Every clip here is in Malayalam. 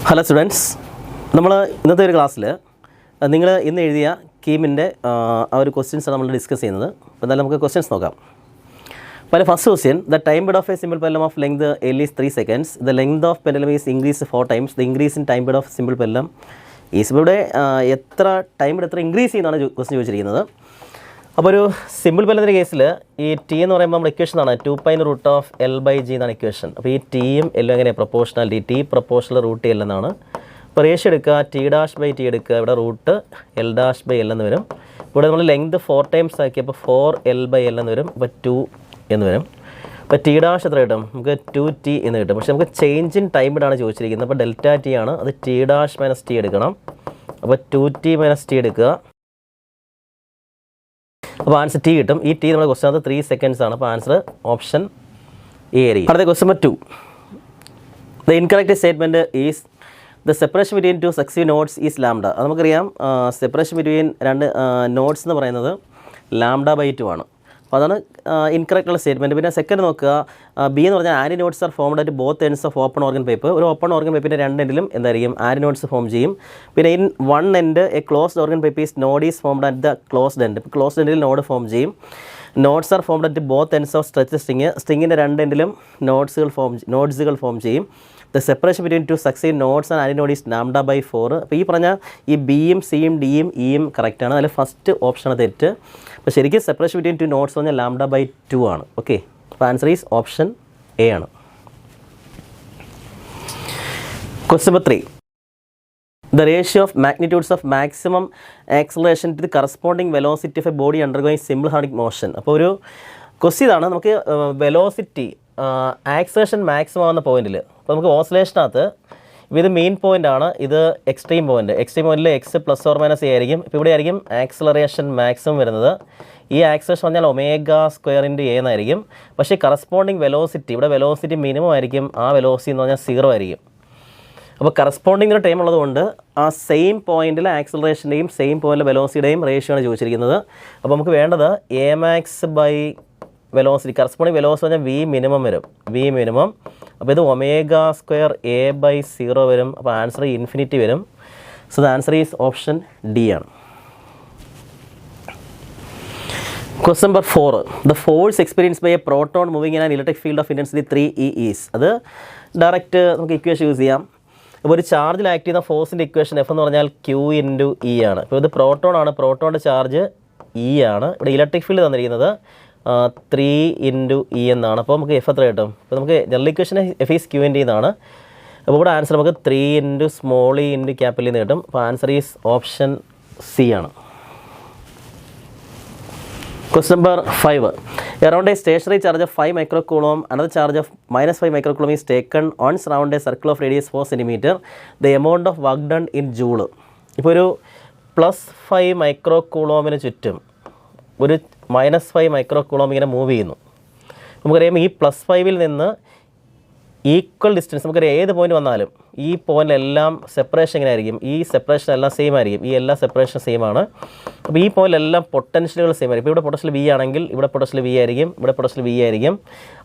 ഹലോ സ്റ്റുഡൻസ്, നമ്മൾ ഇന്നത്തെ ഒരു ക്ലാസ്സിൽ നിങ്ങൾ ഇന്ന് എഴുതിയ കീമിൻ്റെ ആ ഒരു ക്വസ്റ്റ്യൻസാണ് നമ്മൾ ഡിസ്കസ് ചെയ്യുന്നത്. അപ്പോൾ എന്തായാലും നമുക്ക് ക്വസ്റ്റ്യൻസ് നോക്കാം. അപ്പോൾ first question, the time period of A simple pendulum of length L is 3 seconds. The length of pendulum is increased 4 times. The increase in time period of simple pendulum is. ഇവിടെ എത്ര ടൈം പീരീഡ് എത്ര ഇൻക്രീസ് ചെയ്യുന്നതാണ് ക്വസ്റ്റ്യൻ ചോദിച്ചിരിക്കുന്നത്. അപ്പോൾ ഒരു സിമ്പിൾ പെൻഡുലത്തിൻ്റെ കേസിൽ ഈ ടി എന്ന് പറയുമ്പോൾ നമ്മുടെ ഇക്വേഷനാണ് 2π√L/g എന്നാണ് ഇക്വേഷൻ. അപ്പോൾ ഈ ടിയും എല്ലും എങ്ങനെയാണ് proportionality, T proportional root L എന്നാണ്. അപ്പോൾ റേഷ്യോ എടുക്കുക, T'/T എടുക്കുക, ഇവിടെ റൂട്ട് L'/L എന്ന് വരും. ഇവിടെ നമ്മൾ ലെങ്ത് 4 ടൈംസ് ആക്കിയപ്പോൾ 4L/L എന്ന് വരും. അപ്പോൾ 2 എന്ന് വരും. അപ്പോൾ T' എത്ര കിട്ടും? നമുക്ക് 2T എന്ന് കിട്ടും. പക്ഷേ നമുക്ക് ചേഞ്ച് ഇൻ ടൈം ഇടാണ് ചോദിച്ചിരിക്കുന്നത്. അപ്പോൾ ΔT ആണ്, അത് T'-T എടുക്കണം. അപ്പോൾ 2T - T എടുക്കുക. അപ്പോൾ ആൻസർ ടി കിട്ടും. ഈ ടി നമ്മുടെ ക്വസ്റ്റൻ അത് 3 seconds ആണ്. അപ്പോൾ ആൻസർ ഓപ്ഷൻ എ ആയിരിക്കും. അടുത്ത question number 2. The incorrect statement is the separation between two successive nodes is lambda. അത് നമുക്കറിയാം, സെപ്പറേഷൻ ബിറ്റ്വീൻ രണ്ട് നോട്ട്സ് എന്ന് പറയുന്നത് λ/2 ആണ്. അപ്പോൾ അതാണ് ഇൻകറക്റ്റുള്ള സ്റ്റേറ്റ്മെൻറ്റ്. പിന്നെ സെക്കൻഡ് നോക്കുക, ബി എന്ന് പറഞ്ഞാൽ antinodes are formed at both ends of open organ pipe. ഒരു ഓപ്പൺ ഓർഗൻ പൈപ്പിൻ്റെ രണ്ട് എൻഡിലും എന്തായിരിക്കും? ആരി നോട്ട്സ് ഫോം ചെയ്യും. പിന്നെ in one end a closed organ pipe is node is formed at the closed end. ഇപ്പോൾ ക്ലോസ്ഡ് എൻഡിൽ നോഡ് ഫോം ചെയ്യും. Nodes are formed at both ends of stretch string. സ്ട്രിങ്ങിൻ്റെ രണ്ട് എൻഡിലും നോട്ട്സുകൾ ഫോം ചെയ്യും. The separation between two successive nodes and antinode is λ/4. അപ്പോൾ ഈ പറഞ്ഞ ഈ ബിയും സിയും ഡിയും ഇയും കറക്റ്റാണ്. അതിൽ ഫസ്റ്റ് ഓപ്ഷനാണ് തെറ്റ്. അപ്പോൾ ശരിക്കും സെപ്പറേഷൻ ബിറ്റ്വീൻ ടു നോട്ട്സ് പറഞ്ഞാൽ λ/2 ആണ്. ഓക്കെ, അപ്പോൾ ആൻസർ ഈസ് ഓപ്ഷൻ എ ആണ്. Question number 3. The ratio of magnitudes of maximum acceleration to the corresponding velocity of a body undergoing simple harmonic motion. അപ്പോൾ ഒരു ക്വസ്റ്റ്യൻ ഇതാണ്, നമുക്ക് വെലോസിറ്റി ആക്സലേഷൻ മാക്സിമം ആവുന്ന പോയിന്റിൽ, അപ്പോൾ നമുക്ക് ഓസിലേഷനകത്ത് ഇപ്പോൾ ഇത് മെയിൻ പോയിൻ്റ് ആണ്, ഇത് എക്സ്ട്രീം പോയിൻറ്റിൽ എക്സ് +or- a ആയിരിക്കും. ഇപ്പോൾ ഇവിടെ ആയിരിക്കും ആക്സലറേഷൻ മാക്സിമം വരുന്നത്. ഈ ആക്സലേഷൻ പറഞ്ഞാൽ ω² × a എന്നായിരിക്കും. പക്ഷേ കറസ്പോണ്ടിങ് വെലോസിറ്റി, ഇവിടെ വെലോസിറ്റി മിനിമം ആയിരിക്കും, ആ വെലോസിറ്റി എന്ന് പറഞ്ഞാൽ 0 ആയിരിക്കും. അപ്പോൾ കറസ്പോണ്ടിങ് ഒരു ടൈം ഉള്ളതുകൊണ്ട് ആ സെയിം പോയിൻറ്റിൽ ആക്സലറേഷൻ്റെയും സെയിം പോയിൻറ്റിലെ വെലോസിറ്റിയുടെയും റേഷ്യോ ആണ് ചോദിച്ചിരിക്കുന്നത്. അപ്പോൾ നമുക്ക് വേണ്ടത് Amax/വെലോസിറ്റി, കറസ്പോണ്ടിങ് വെലോസിറ്റി പറഞ്ഞാൽ V മിനിമം വരും, V മിനിമം. അപ്പോൾ ഇത് ω² a/0 വരും. അപ്പോൾ ആൻസർ ഇൻഫിനിറ്റി വരും. So the answer is option D ആണ്. Question number 4. The force experience by a proton moving in an electric field of intensity 3E is. അത് ഡയറക്റ്റ് നമുക്ക് ഇക്വേഷൻ യൂസ് ചെയ്യാം. അപ്പോൾ ഒരു ചാർജിൽ ആക്ട് ചെയ്യുന്ന ഫോഴ്സിൻ്റെ ഇക്വേഷൻ F എന്ന് പറഞ്ഞാൽ Q × E ആണ്. ഇപ്പോൾ ഇത് പ്രോട്ടോൺ ആണ്, പ്രോട്ടോണിൻ്റെ ചാർജ് E ആണ്. ഇവിടെ ഇലക്ട്രിക് ഫീൽഡ് തന്നിരിക്കുന്നത് 3 × E എന്നാണ്. അപ്പോൾ നമുക്ക് F എത്ര കിട്ടും? അപ്പോൾ നമുക്ക് general equation F is Q × E എന്നാണ്. അപ്പോൾ ഇവിടെ ആൻസർ നമുക്ക് 3 × സ്മോൾ e × ക്യാപിറ്റൽ എന്ന് കിട്ടും. അപ്പോൾ ആൻസർ ഈസ് ഓപ്ഷൻ സി ആണ്. Question number 5. Around a stationary charge of 5 microcoulomb, another charge of -5 microcoulomb is taken once around a circle of radius 4 cm. The amount of work done in joule. ഇപ്പോൾ ഒരു +5 മൈക്രോകൂളോമിന് ചുറ്റും ഒരു -5 മൈക്രോകൂളോം ഇങ്ങനെ മൂവ് ചെയ്യുന്നു. നമുക്കറിയാം ഈ +5-ൽ നിന്ന് ഈക്വൽ ഡിസ്റ്റൻസ്, നമുക്കറിയാം ഏത് പോയിന്റ് വന്നാലും ഈ പോയിന്റിലെല്ലാം സെപ്പറേഷൻ എങ്ങനെ ആയിരിക്കും? ഈ സെപ്പറേഷൻ എല്ലാം സെയിം ആയിരിക്കും, ഈ എല്ലാ സെപ്പറേഷനും സെയിം ആണ്. അപ്പോൾ ഈ പോയിന്റിലെല്ലാം പൊട്ടൻഷ്യലുകൾ സെയിം ആയിരിക്കും. ഇപ്പോൾ ഇവിടെ പൊട്ടൻഷ്യൽ V ആണെങ്കിൽ ഇവിടെ പൊട്ടൻഷ്യൽ V ആയിരിക്കും, ഇവിടെ പൊട്ടൻഷ്യൽ V ആയിരിക്കും.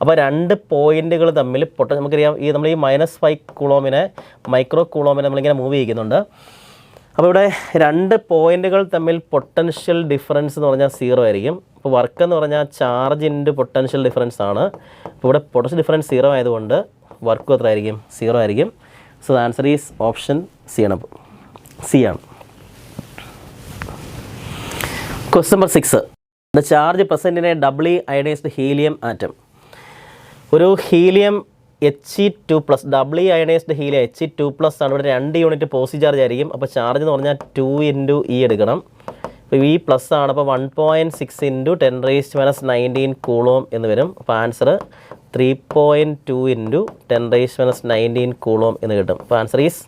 അപ്പോൾ രണ്ട് പോയിന്റുകൾ തമ്മിൽ നമുക്കറിയാം ഈ നമ്മൾ ഈ -5 കൂളോമിനെ മൈക്രോകൂളോമിനെ നമ്മളിങ്ങനെ മൂവ് ചെയ്യിക്കുന്നുണ്ട്. അപ്പോൾ ഇവിടെ രണ്ട് പോയിന്റുകൾ തമ്മിൽ പൊട്ടൻഷ്യൽ ഡിഫറൻസ് എന്ന് പറഞ്ഞാൽ 0 ആയിരിക്കും. അപ്പോൾ വർക്ക് എന്ന് പറഞ്ഞാൽ ചാർജ് ഇൻറ്റു പൊട്ടൻഷ്യൽ ഡിഫറൻസ് ആണ്. അപ്പോൾ ഇവിടെ പൊട്ടൻഷ്യൽ ഡിഫറൻസ് 0 ആയതുകൊണ്ട് വർക്കും എത്ര ആയിരിക്കും? 0 ആയിരിക്കും. So the answer is option C ആണ്. Question number 6. The charge present in a doubly ionised helium atom. ഒരു helium He2+, doubly ionised helium He2+ ആണ്. ഇവിടെ 2 യൂണിറ്റ് പോസിറ്റീവ് ചാർജ് ആയിരിക്കും. അപ്പോൾ ചാർജ് എന്ന് പറഞ്ഞാൽ 2 × E എടുക്കണം. ഇപ്പോൾ V പ്ലസ് ആണ്, അപ്പോൾ 1.6 × 10⁻⁹ കൂളോം എന്ന് വരും. അപ്പോൾ ആൻസർ 3.2 × 10⁻⁹ കൂളോം എന്ന് കിട്ടും. അപ്പോൾ ആൻസർ ഈസ്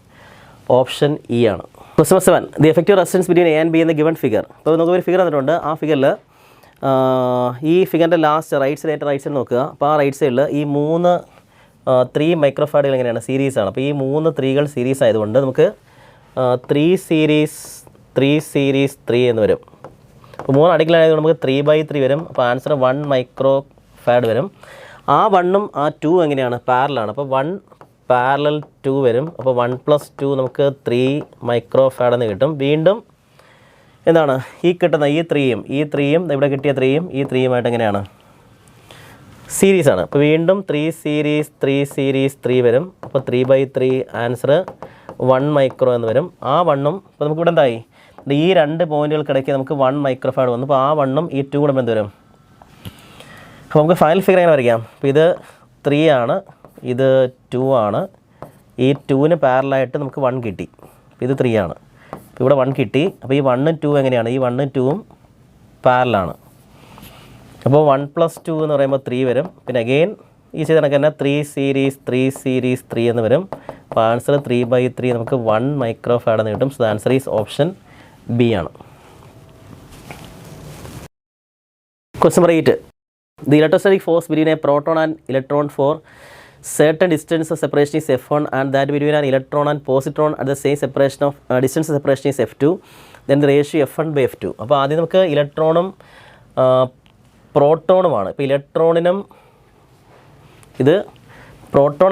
ഓപ്ഷൻ ഇ ആണ്. Question number 7. The effective resistance between A and B എന്ന ഗിവൺ ഫിഗർ. അപ്പോൾ നമുക്ക് ഒരു ഫിഗർ തന്നിട്ടുണ്ട്. ആ ഫിഗറിൽ ഈ ഫിഗറിൻ്റെ ലാസ്റ്റ് റൈറ്റ് സൈഡ് നോക്കുക. അപ്പോൾ ആ റൈറ്റ് സൈഡിൽ ഈ 3 മൈക്രോഫാഡുകൾ എങ്ങനെയാണ്? സീരീസാണ്. അപ്പോൾ ഈ 3 3കൾ സീരീസ് ആയതുകൊണ്ട് നമുക്ക് 3 സീരീസ് 3 എന്ന് വരും. അപ്പോൾ 3 അടുക്കലായതുകൊണ്ട് നമുക്ക് 3/3 വരും. അപ്പോൾ ആൻസർ 1 മൈക്രോ ഫാഡ് വരും. ആ 1ഉം ആ 2 എങ്ങനെയാണ്? പാരലാണ്. അപ്പോൾ 1 പാരലൽ 2 വരും. അപ്പോൾ 1 + 2 നമുക്ക് 3 മൈക്രോ ഫാഡ് എന്ന് കിട്ടും. വീണ്ടും എന്താണ് ഈ കിട്ടുന്ന ഈ 3യും ഇവിടെ കിട്ടിയ 3യും ഈ 3യുമായിട്ട് എങ്ങനെയാണ് സീരീസാണ്. അപ്പോൾ വീണ്ടും 3 സീരീസ് 3 വരും. അപ്പോൾ 3/3 ആൻസർ 1 മൈക്രോ എന്ന് വരും. ആ 1ഉം ഇപ്പോൾ നമുക്ക് ഇവിടെ എന്തായി, ഈ 2 പോയിൻറ്റുകൾക്കിടയ്ക്ക് നമുക്ക് 1 മൈക്രോ ഫാഡ് വന്നു. അപ്പോൾ ആ 1ഉം ഈ 2 കൂടെ എന്ത് വരും. അപ്പോൾ നമുക്ക് ഫൈനൽ ഫിഗർ എങ്ങനെ വരയ്ക്കാം. അപ്പോൾ ഇത് 3 ആണ്, ഇത് 2 ആണ്. ഈ 2ന് പാരലായിട്ട് നമുക്ക് 1 കിട്ടി. ഇത് 3 ആണ്. അപ്പോൾ ഇവിടെ 1 കിട്ടി. അപ്പോൾ ഈ 1ഉം 2 എങ്ങനെയാണ്, ഈ 1ഉം 2ഉം പാരലാണ്. അപ്പോൾ 1 + 2 എന്ന് പറയുമ്പോൾ 3 വരും. പിന്നെ അഗെയിൻ ഈ ചെയ്ത കണക്ക് തന്നെ 3 സീരീസ് 3 എന്ന് വരും. അപ്പോൾ ആൻസർ 3/3 നമുക്ക് 1 മൈക്രോ ഫാഡ് എന്ന് കിട്ടും. So the answer is option B ആണ്. Question number 8. The electrostatic force between a proton and electron for certain distance of separation is F1 and that between an electron and positron at the same separation of distance of separation is F2. Then the ratio F1/F2. അപ്പോൾ ആദ്യം നമുക്ക് ഇലക്ട്രോണും പ്രോട്ടോണുമാണ്. ഇപ്പോൾ ഇലക്ട്രോണിനും ഇത് പ്രോട്ടോൺ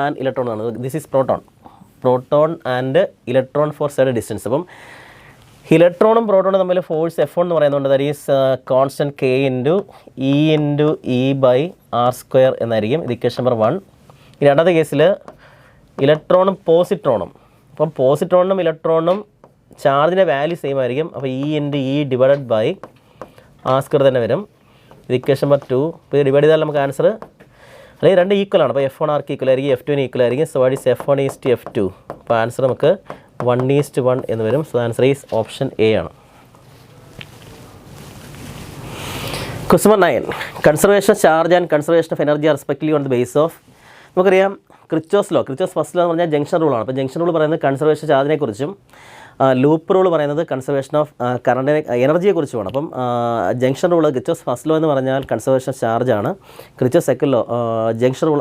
ആൻഡ് ഇലക്ട്രോൺ ആണ്. This is proton and electron for certain distance. അപ്പം ഇലക്ട്രോണും പ്രോട്ടോണും തമ്മിൽ ഫോഴ്സ് F1 എന്ന് പറയുന്നുണ്ട്. That is constant K × E/r² എന്നായിരിക്കും. ഇത് ഇക്വേഷൻ നമ്പർ 1. ഈ രണ്ടാമത്തെ കേസിൽ ഇലക്ട്രോണും പോസിട്രോണും, അപ്പം പോസിട്രോണിനും ഇലക്ട്രോണും ചാർജിൻ്റെ വാല്യൂ സെയിം ആയിരിക്കും. അപ്പോൾ E/E/r² തന്നെ വരും. ഇത് ഇക്വേഷൻ നമ്പർ 2. ഇപ്പോൾ ഇത് ഡിവൈഡ് ചെയ്താൽ നമുക്ക് ആൻസർ അല്ലെങ്കിൽ 2 ഈക്വൽ ആണ്. അപ്പോൾ F1 ആർക്ക് ഈക്വൽ ആയിരിക്കും, F2 ഈക്വൽ ആയിരിക്കും. So what is F1/F2. അപ്പോൾ ആൻസർ നമുക്ക് 1:1 എന്ന് വരും. So answer is option A ആണ്. Question number 9. Conservation of charge and conservation of energy respectively on the base of, നമുക്കറിയാം ക്രിച്ചോസ് ഫസ്റ്റ് ലോ എന്ന് പറഞ്ഞാൽ ജംഗ്ഷൻ റൂളാണ്. അപ്പോൾ ജംഗ്ഷൻ റൂൾ പറയുന്നത് കൺസർവേഷൻ ചാർജിനെ കുറിച്ചും ലൂപ്പ് റൂൾ പറയുന്നത് കൺസർവേഷൻ ഓഫ് കറണ്ടിനെ എനർജിയെക്കുറിച്ചുമാണ്. അപ്പം junction rule Kirchhoff's first law എന്ന് പറഞ്ഞാൽ കൺസർവേഷൻ ചാർജ് ആണ്. Kirchhoff's second law junction rule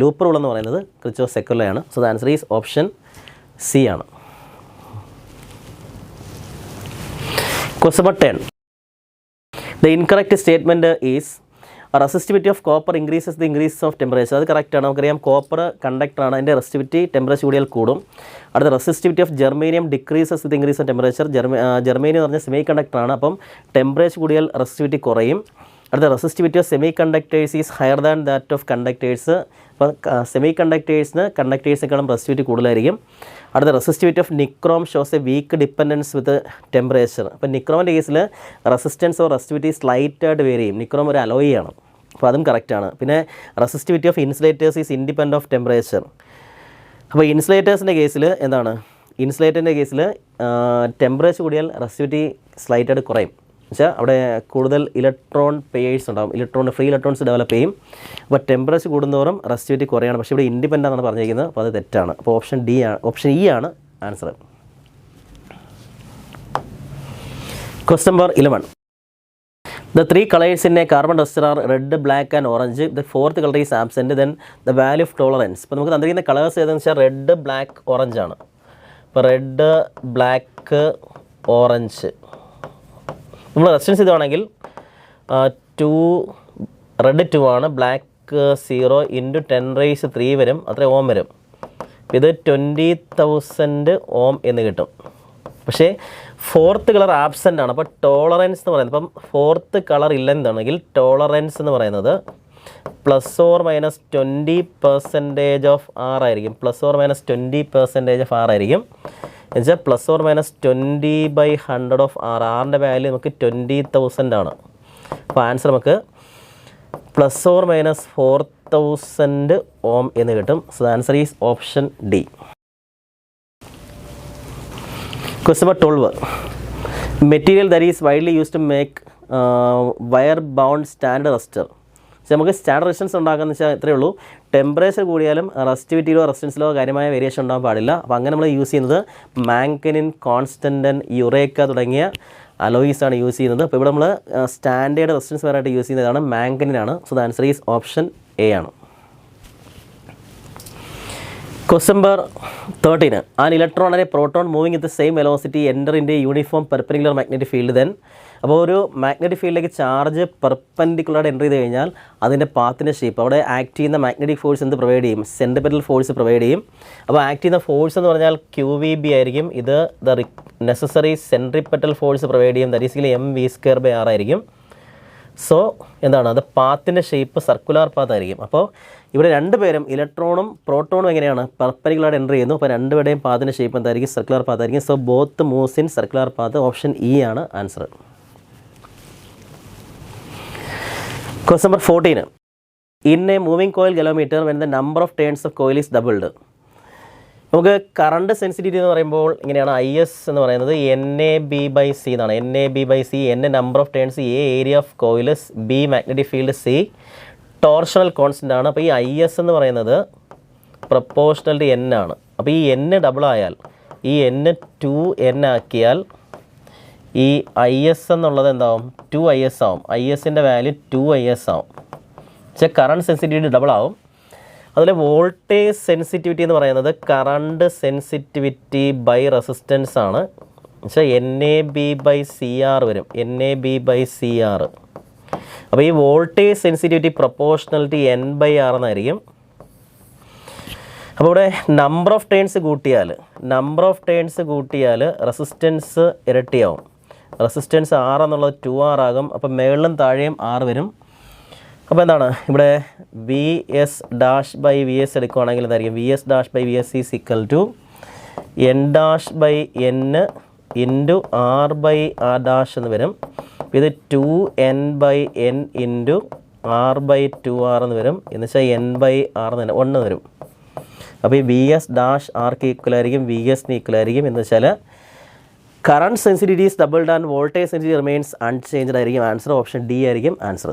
loop rule എന്ന് പറയുന്നത് ക്രിച്ചോസ് സെക്കൻഡ് ലോ ആണ്. So the answer is option C ആണ്. Question number 10. The incorrect statement is resistivity of copper increases the increase of temperature. അത് കറക്റ്റാണ്. നമുക്കറിയാം കോപ്പർ കണ്ടക്ടറാണ്, അതിൻ്റെ റെസിസ്റ്റിവിറ്റി ടെമ്പറേച്ചർ കൂടിയാൽ കൂടും. അടുത്ത resistivity of germanium decreases with increase of temperature. Germanium എന്ന് പറഞ്ഞാൽ സെമി കണ്ടക്ടറാണ്, അപ്പം ടെമ്പറേച്ചർ കൂടിയാൽ റെസിസ്റ്റിവിറ്റി കുറയും. അടുത്ത resistivity of semiconductors is higher than that of conductors. അപ്പോൾ സെമി കണ്ടക്ടേഴ്സിനെക്കാളും റെസിസ്റ്റിവിറ്റി കൂടുതലായിരിക്കും. അടുത്ത resistivity of nichrome shows a weak dependence with temperature. അപ്പോൾ നിക്രോമിൻ്റെ കേസിൽ റെസിസ്റ്റൻസ് ഓർ റെസിസ്റ്റിവിറ്റി സ്ലൈറ്റായിട്ട് വേരി ചെയ്യും. നിക്രോം ഒരു അലോയി ആണ്, അപ്പോൾ അതും കറക്റ്റാണ്. പിന്നെ resistivity of insulators is independent of temperature. അപ്പോൾ ഇൻസുലേറ്റേഴ്സിൻ്റെ കേസിൽ എന്താണ്, ഇൻസുലേറ്ററിൻ്റെ കേസിൽ ടെമ്പറേച്ചർ കൂടിയാൽ റെസിസ്റ്റിവിറ്റി സ്ലൈറ്റായിട്ട് കുറയും. വെച്ചാൽ അവിടെ കൂടുതൽ ഇലക്ട്രോൺ പെയേഴ്സ് ഉണ്ടാകും, ഫ്രീ ഇലക്ട്രോൺസ് ഡെവലപ്പ് ചെയ്യും. അപ്പോൾ ടെമ്പറേച്ചർ കൂടുന്നതോറും റെസിസ്റ്റിവിറ്റി കുറയാണ്. പക്ഷേ ഇവിടെ ഇൻഡിപെൻഡൻ്റ് ആണ് പറഞ്ഞിരിക്കുന്നത്, അപ്പോൾ അത് തെറ്റാണ്. അപ്പോൾ ഓപ്ഷൻ ഇ ആണ് answer. Question number 11. The 3 colors in a carbon resistor are red, black and orange. The 4th color is absent. Then the value of tolerance. ഇപ്പോൾ നമുക്ക് തന്നിരിക്കുന്ന കളേഴ്സ് ഏതെന്ന് വെച്ചാൽ റെഡ്, ബ്ലാക്ക്, ഓറഞ്ച് ആണ്. ഇപ്പോൾ റെഡ്, ബ്ലാക്ക്, ഓറഞ്ച് നമ്മൾ റെസിസ്റ്റൻസ് ഇതാണെങ്കിൽ 2 റെഡ് 2 ആണ്, ബ്ലാക്ക് 0 × 10⁻³ വരും, അത്ര ഓം വരും. ഇത് 20,000 ഓം എന്ന് കിട്ടും. പക്ഷേ 4th കളർ ആബ്സെൻ്റ് ആണ്. അപ്പോൾ ടോളറൻസ് എന്ന് പറയുന്നത്, ഇപ്പം 4th കളർ ഇല്ലെന്നാണെങ്കിൽ ടോളറൻസ് എന്ന് പറയുന്നത് ±20% ഓഫ് R ആയിരിക്കും. ±20% ഓഫ് R ആയിരിക്കും. എന്നുവെച്ചാൽ ±20/100 ഓഫ് R. ആറിൻ്റെ വാല്യൂ നമുക്ക് 20,000 ആണ്. അപ്പോൾ ആൻസർ നമുക്ക് ±4000 ഓം എന്ന് കിട്ടും. So answer is option D. Question number 12. Material that is widely used to make wire bound standard resistor. നമുക്ക് സ്റ്റാൻഡേർഡ് റെസിസ്റ്റൻസ് ഉണ്ടാക്കാന്ന് വെച്ചാൽ ഇത്രയേ ഉള്ളൂ. ടെമ്പറേച്ചർ കൂടിയാലും റെസിസ്റ്റിവിറ്റിയിലോ റെസിസ്റ്റൻസിലോ കാര്യമായ വേരിയേഷൻ ഉണ്ടാകാൻ പാടില്ല. അപ്പോൾ അങ്ങനെ നമ്മൾ യൂസ് ചെയ്യുന്നത് മാങ്കനിൻ, കോൺസ്റ്റൻറ്റൻ, യുറേക്ക തുടങ്ങിയ അലോയിസ് ആണ് യൂസ് ചെയ്യുന്നത്. അപ്പോൾ ഇവിടെ നമ്മൾ സ്റ്റാൻഡേർഡ് റെസിസ്റ്റൻസ് വരായിട്ട് യൂസ് ചെയ്യുന്നതാണ് മാങ്കനിനാണ്. So the answer is option A ആണ്. Question number 13. An electron and a proton moving at the same velocity enter into a uniform perpendicular magnetic field then. അപ്പോൾ ഒരു മാഗ്നറ്റിക് ഫീൽഡിലേക്ക് ചാർജ് പെർപെൻഡിക്കുലറായിട്ട് എൻ്റർ ചെയ്ത് കഴിഞ്ഞാൽ അതിൻ്റെ പാത്തിൻ്റെ ഷേപ്പ് അവിടെ ആക്ട് ചെയ്യുന്ന മാഗ്നറ്റിക് ഫോഴ്സ് എന്ത് പ്രൊവൈഡ് ചെയ്യും? സെൻട്രിപെറ്റൽ ഫോഴ്സ് പ്രൊവൈഡ് ചെയ്യും. അപ്പോൾ ആക്ട് ചെയ്യുന്ന ഫോഴ്സ് എന്ന് പറഞ്ഞാൽ QVB ആയിരിക്കും. ഇത് നെസസറി സെൻട്രിപെറ്റൽ ഫോഴ്സ് പ്രൊവൈഡ് ചെയ്യും. ദാറ്റ് ഈസ് mv²/r ആയിരിക്കും. സോ എന്താണ് അത് പാത്തിൻ്റെ ഷേപ്പ് സർക്കുലാർ പാത്ത് ആയിരിക്കും. അപ്പോൾ ഇവിടെ രണ്ടുപേരും ഇലക്ട്രോണും പ്രോട്ടോണും എങ്ങനെയാണ് പെർപെൻഡിക്കുലറായിട്ട് എൻ്റർ ചെയ്യുന്നു. അപ്പോൾ രണ്ടുപേരുടെയും പാത്തിൻ്റെ ഷേപ്പ് എന്തായിരിക്കും? സർക്കുലാർ പാത്ത് ആയിരിക്കും. So both moves in circular path. Option E ആണ് answer. Question number 14. In a moving coil galvanometer, when the number of turns of coil is doubled, നമുക്ക് കറണ്ട് സെൻസിറ്റിവിറ്റി എന്ന് പറയുമ്പോൾ ഇങ്ങനെയാണ്. IS എന്ന് പറയുന്നത് NAB/C എന്നാണ്. NAB/C, N number of turns, A area of coils, B magnetic field, C torsional constant ആണ്. അപ്പോൾ ഈ IS എന്ന് പറയുന്നത് പ്രപ്പോർഷണൽ ടു N ആണ്. അപ്പോൾ ഈ N ഡബിൾ ആയാൽ ഈ N 2N ആക്കിയാൽ ഈ IS എന്നുള്ളത് എന്താവും? 2IS ആവും. ISൻ്റെ വാല്യൂ 2IS ആവും. പക്ഷേ കറണ്ട് സെൻസിറ്റിവിറ്റി ഡബിൾ ആവും. അതുപോലെ വോൾട്ടേജ് സെൻസിറ്റിവിറ്റി എന്ന് പറയുന്നത് കറണ്ട് സെൻസിറ്റിവിറ്റി ബൈ റെസിസ്റ്റൻസ് ആണ്. പക്ഷേ NAB/CR വരും. NAB/CR. അപ്പോൾ ഈ voltage sensitivity proportional to N/R എന്നായിരിക്കും. അപ്പോൾ ഇവിടെ നമ്പർ ഓഫ് ടേൺസ് കൂട്ടിയാൽ റെസിസ്റ്റൻസ് ഇരട്ടിയാവും. റെസിസ്റ്റൻസ് R എന്നുള്ളത് 2R ആകും. അപ്പോൾ മുകളിലും താഴെയും R വരും. അപ്പോൾ എന്താണ് ഇവിടെ VS'/VS എടുക്കുകയാണെങ്കിൽ എന്തായിരിക്കും? VS'/VS is equal to N'/N into R/R' എന്ന് വരും. ഇത് 2N/N ഇൻറ്റു R/2R എന്ന് വരും. എന്ന് വെച്ചാൽ N/R എന്ന് 1 വരും. അപ്പോൾ ഈ VS'/Rക്ക് ഈക്വൽ ആയിരിക്കും, VSന് ഈക്വൽ ആയിരിക്കും. എന്ന് വെച്ചാൽ current sensitivity is doubled and voltage sensitivity remains unchanged ആയിരിക്കും ആൻസർ. ഓപ്ഷൻ ഡി ആയിരിക്കും ആൻസർ.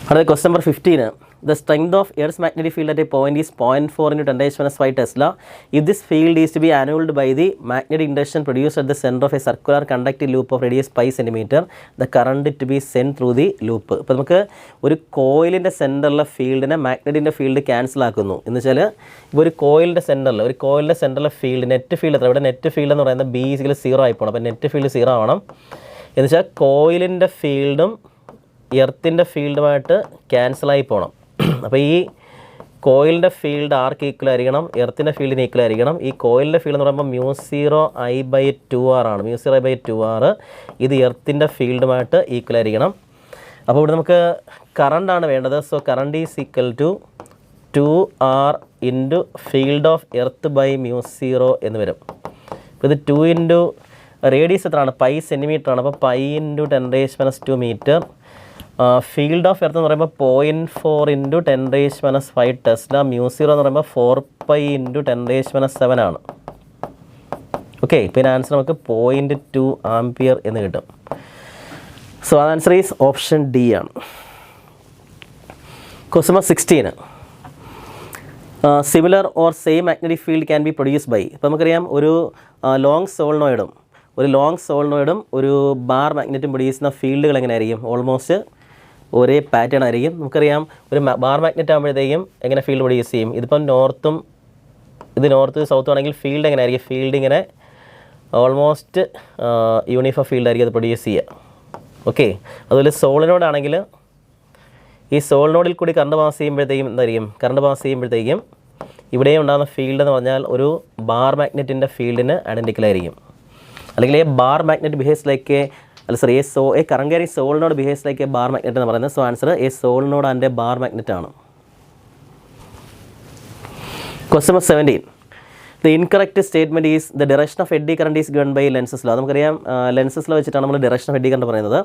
അടുത്ത question number 15. The strength of Earth's magnetic field at a point is 0.4 × 10⁻⁵ Tesla. If this field is to be annulled by the magnetic induction produced at the center of a circular conductive loop of radius pi centimeter, the current to be sent through the loop. ഇപ്പോൾ നമുക്ക് ഒരു കോയിലിൻ്റെ സെൻറ്ററിലെ ഫീൽഡിനെ മാഗ്നറ്റിൻ്റെ ഫീൽഡ് ക്യാൻസൽ ആക്കുന്നു. എന്ന് വെച്ചാൽ ഇപ്പോൾ ഒരു കോയിലിൻ്റെ സെൻറ്ററിലെ ഫീൽഡ് നെറ്റ് ഫീൽഡ് എത്ര? ഇവിടെ നെറ്റ് ഫീൽഡ് എന്ന് പറയുന്നത് B = 0 ആയി പോകണം. അപ്പോൾ നെറ്റ് ഫീൽഡ് 0 ആവണം. എന്ന് വെച്ചാൽ കോയിലിൻ്റെ ഫീൽഡും എർത്തിൻ്റെ ഫീൽഡുമായിട്ട് ക്യാൻസലായി പോകണം. അപ്പോൾ ഈ കോയിലിൻ്റെ ഫീൽഡ് ആർക്ക് ഈക്വൽ ആയിരിക്കണം? എർത്തിൻ്റെ ഫീൽഡിന് ഈക്വൽ ആയിരിക്കണം. ഈ കോയിലിൻ്റെ ഫീൽഡ് എന്ന് പറയുമ്പോൾ μ0I/2R ആണ്. μ0I/2R ഇത് എർത്തിൻ്റെ ഫീൽഡുമായിട്ട് ഈക്വൽ ആയിരിക്കണം. അപ്പോൾ ഇവിടെ നമുക്ക് കറണ്ടാണ് വേണ്ടത്. So current is equal to 2R into field of earth by μ0 എന്ന് വരും. അപ്പോൾ ഇത് 2 ഇൻറ്റു റേഡിയസ് എത്രയാണ്? പൈ സെൻറ്റിമീറ്റർ ആണ്. അപ്പോൾ pi into 10⁻² metre. Field of earth എന്ന് പറയുമ്പോൾ 0.4 ഇൻറ്റു 10⁻⁵ ടെസ്ല. μ0 എന്ന് പറയുമ്പോൾ 4π ഇൻറ്റു 10⁻⁷ ആണ്. ഓക്കെ, പിന്നെ ആൻസർ നമുക്ക് 0.2 ആംപിയർ എന്ന് കിട്ടും. So answer is option D ആണ്. Question number 16. Similar or same magnetic field can be produce by. ഇപ്പോൾ നമുക്കറിയാം ഒരു ലോങ് സോളിനോയിഡും ഒരു ബാർ മാഗ്നറ്റും പ്രൊഡ്യൂസ് ചെയ്യുന്ന ഫീൽഡുകൾ എങ്ങനെയായിരിക്കും? ഓൾമോസ്റ്റ് ഒരേ പാറ്റേൺ ആയിരിക്കും. നമുക്കറിയാം ഒരു ബാർ മാഗ്നറ്റ് ആകുമ്പോഴത്തേക്കും എങ്ങനെ ഫീൽഡ് പ്രൊഡ്യൂസ് ചെയ്യും? ഇതിപ്പം നോർത്ത് സൗത്തും ആണെങ്കിൽ ഫീൽഡ് എങ്ങനെ ആയിരിക്കും? ഫീൽഡ് ഇങ്ങനെ ഓൾമോസ്റ്റ് യൂണിഫോം ഫീൽഡ് ആയിരിക്കും അത് പ്രൊഡ്യൂസ് ചെയ്യുക. ഓക്കെ, അതുപോലെ സോളിനോഡ് ആണെങ്കിൽ ഈ സോളിനോഡിൽ കൂടി കറണ്ട് പാസ് ചെയ്യുമ്പോഴത്തേക്കും എന്തായിരിക്കും? കറണ്ട് പാസ് ചെയ്യുമ്പോഴത്തേക്കും ഇവിടെയും ഉണ്ടാകുന്ന ഫീൽഡ് എന്ന് പറഞ്ഞാൽ ഒരു ബാർ മാഗ്നറ്റിൻ്റെ ഫീൽഡിന് ഐഡൻറ്റിക്കൽ ആയിരിക്കും. അല്ലെങ്കിൽ a bar magnet behaves like a current carrying solenoid behaves like a bar magnet എന്ന് പറയുന്നത്. So answer a solenoid and a bar magnet ആണ്. Question number 17. The incorrect statement is the direction of eddy current is given by Lenz's law. നമുക്കറിയാം ലെൻസസ് ലോ വെച്ചിട്ടാണ് നമ്മൾ ഡയറക്ഷൻ ഓഫ് എഡ്ഡി കറണ്ട് പറയുന്നത്.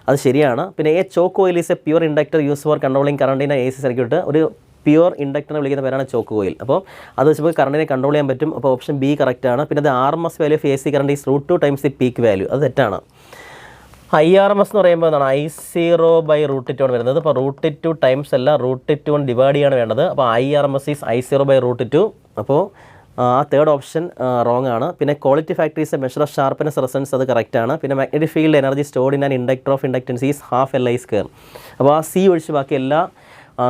അത് ശരിയാണ്. പിന്നെ a choke coil is a pure inductor use for controlling current in AC circuit. ഒരു പ്യുവർ ഇൻഡക്ടറിനെ വിളിക്കുന്ന പേരാണ് ചോക്ക് കോയിൽ. അപ്പോൾ അത് വെച്ച് കറണ്ടിനെ കൺട്രോൾ ചെയ്യാൻ പറ്റും. അപ്പോൾ ഓപ്ഷൻ ബി കറക്റ്റ് ആണ്. പിന്നെ അത് RMS value of AC current is √2 times the peak value. അത് തെറ്റാണ്. IRMS എന്ന് പറയുമ്പോൾ എന്താണ്? I0/√2 ആണ് വരുന്നത്. അപ്പോൾ √2 ടൈംസ് അല്ല, √2 കൊണ്ട് ഡിവൈഡ് ചെയ്യാണ് വേണ്ടത്. അപ്പോൾ IRMS ഈസ് I0/√2. അപ്പോൾ ആ തേർഡ് ഓപ്ഷൻ റോങ് ആണ്. പിന്നെ quality factor is A measure of sharpness resonance. അത് കറക്റ്റ് ആണ്. പിന്നെ magnetic field energy stored in an inductor of inductance is ½ Li². അപ്പോൾ ആ C ഒഴിച്ച് ബാക്കി എല്ലാ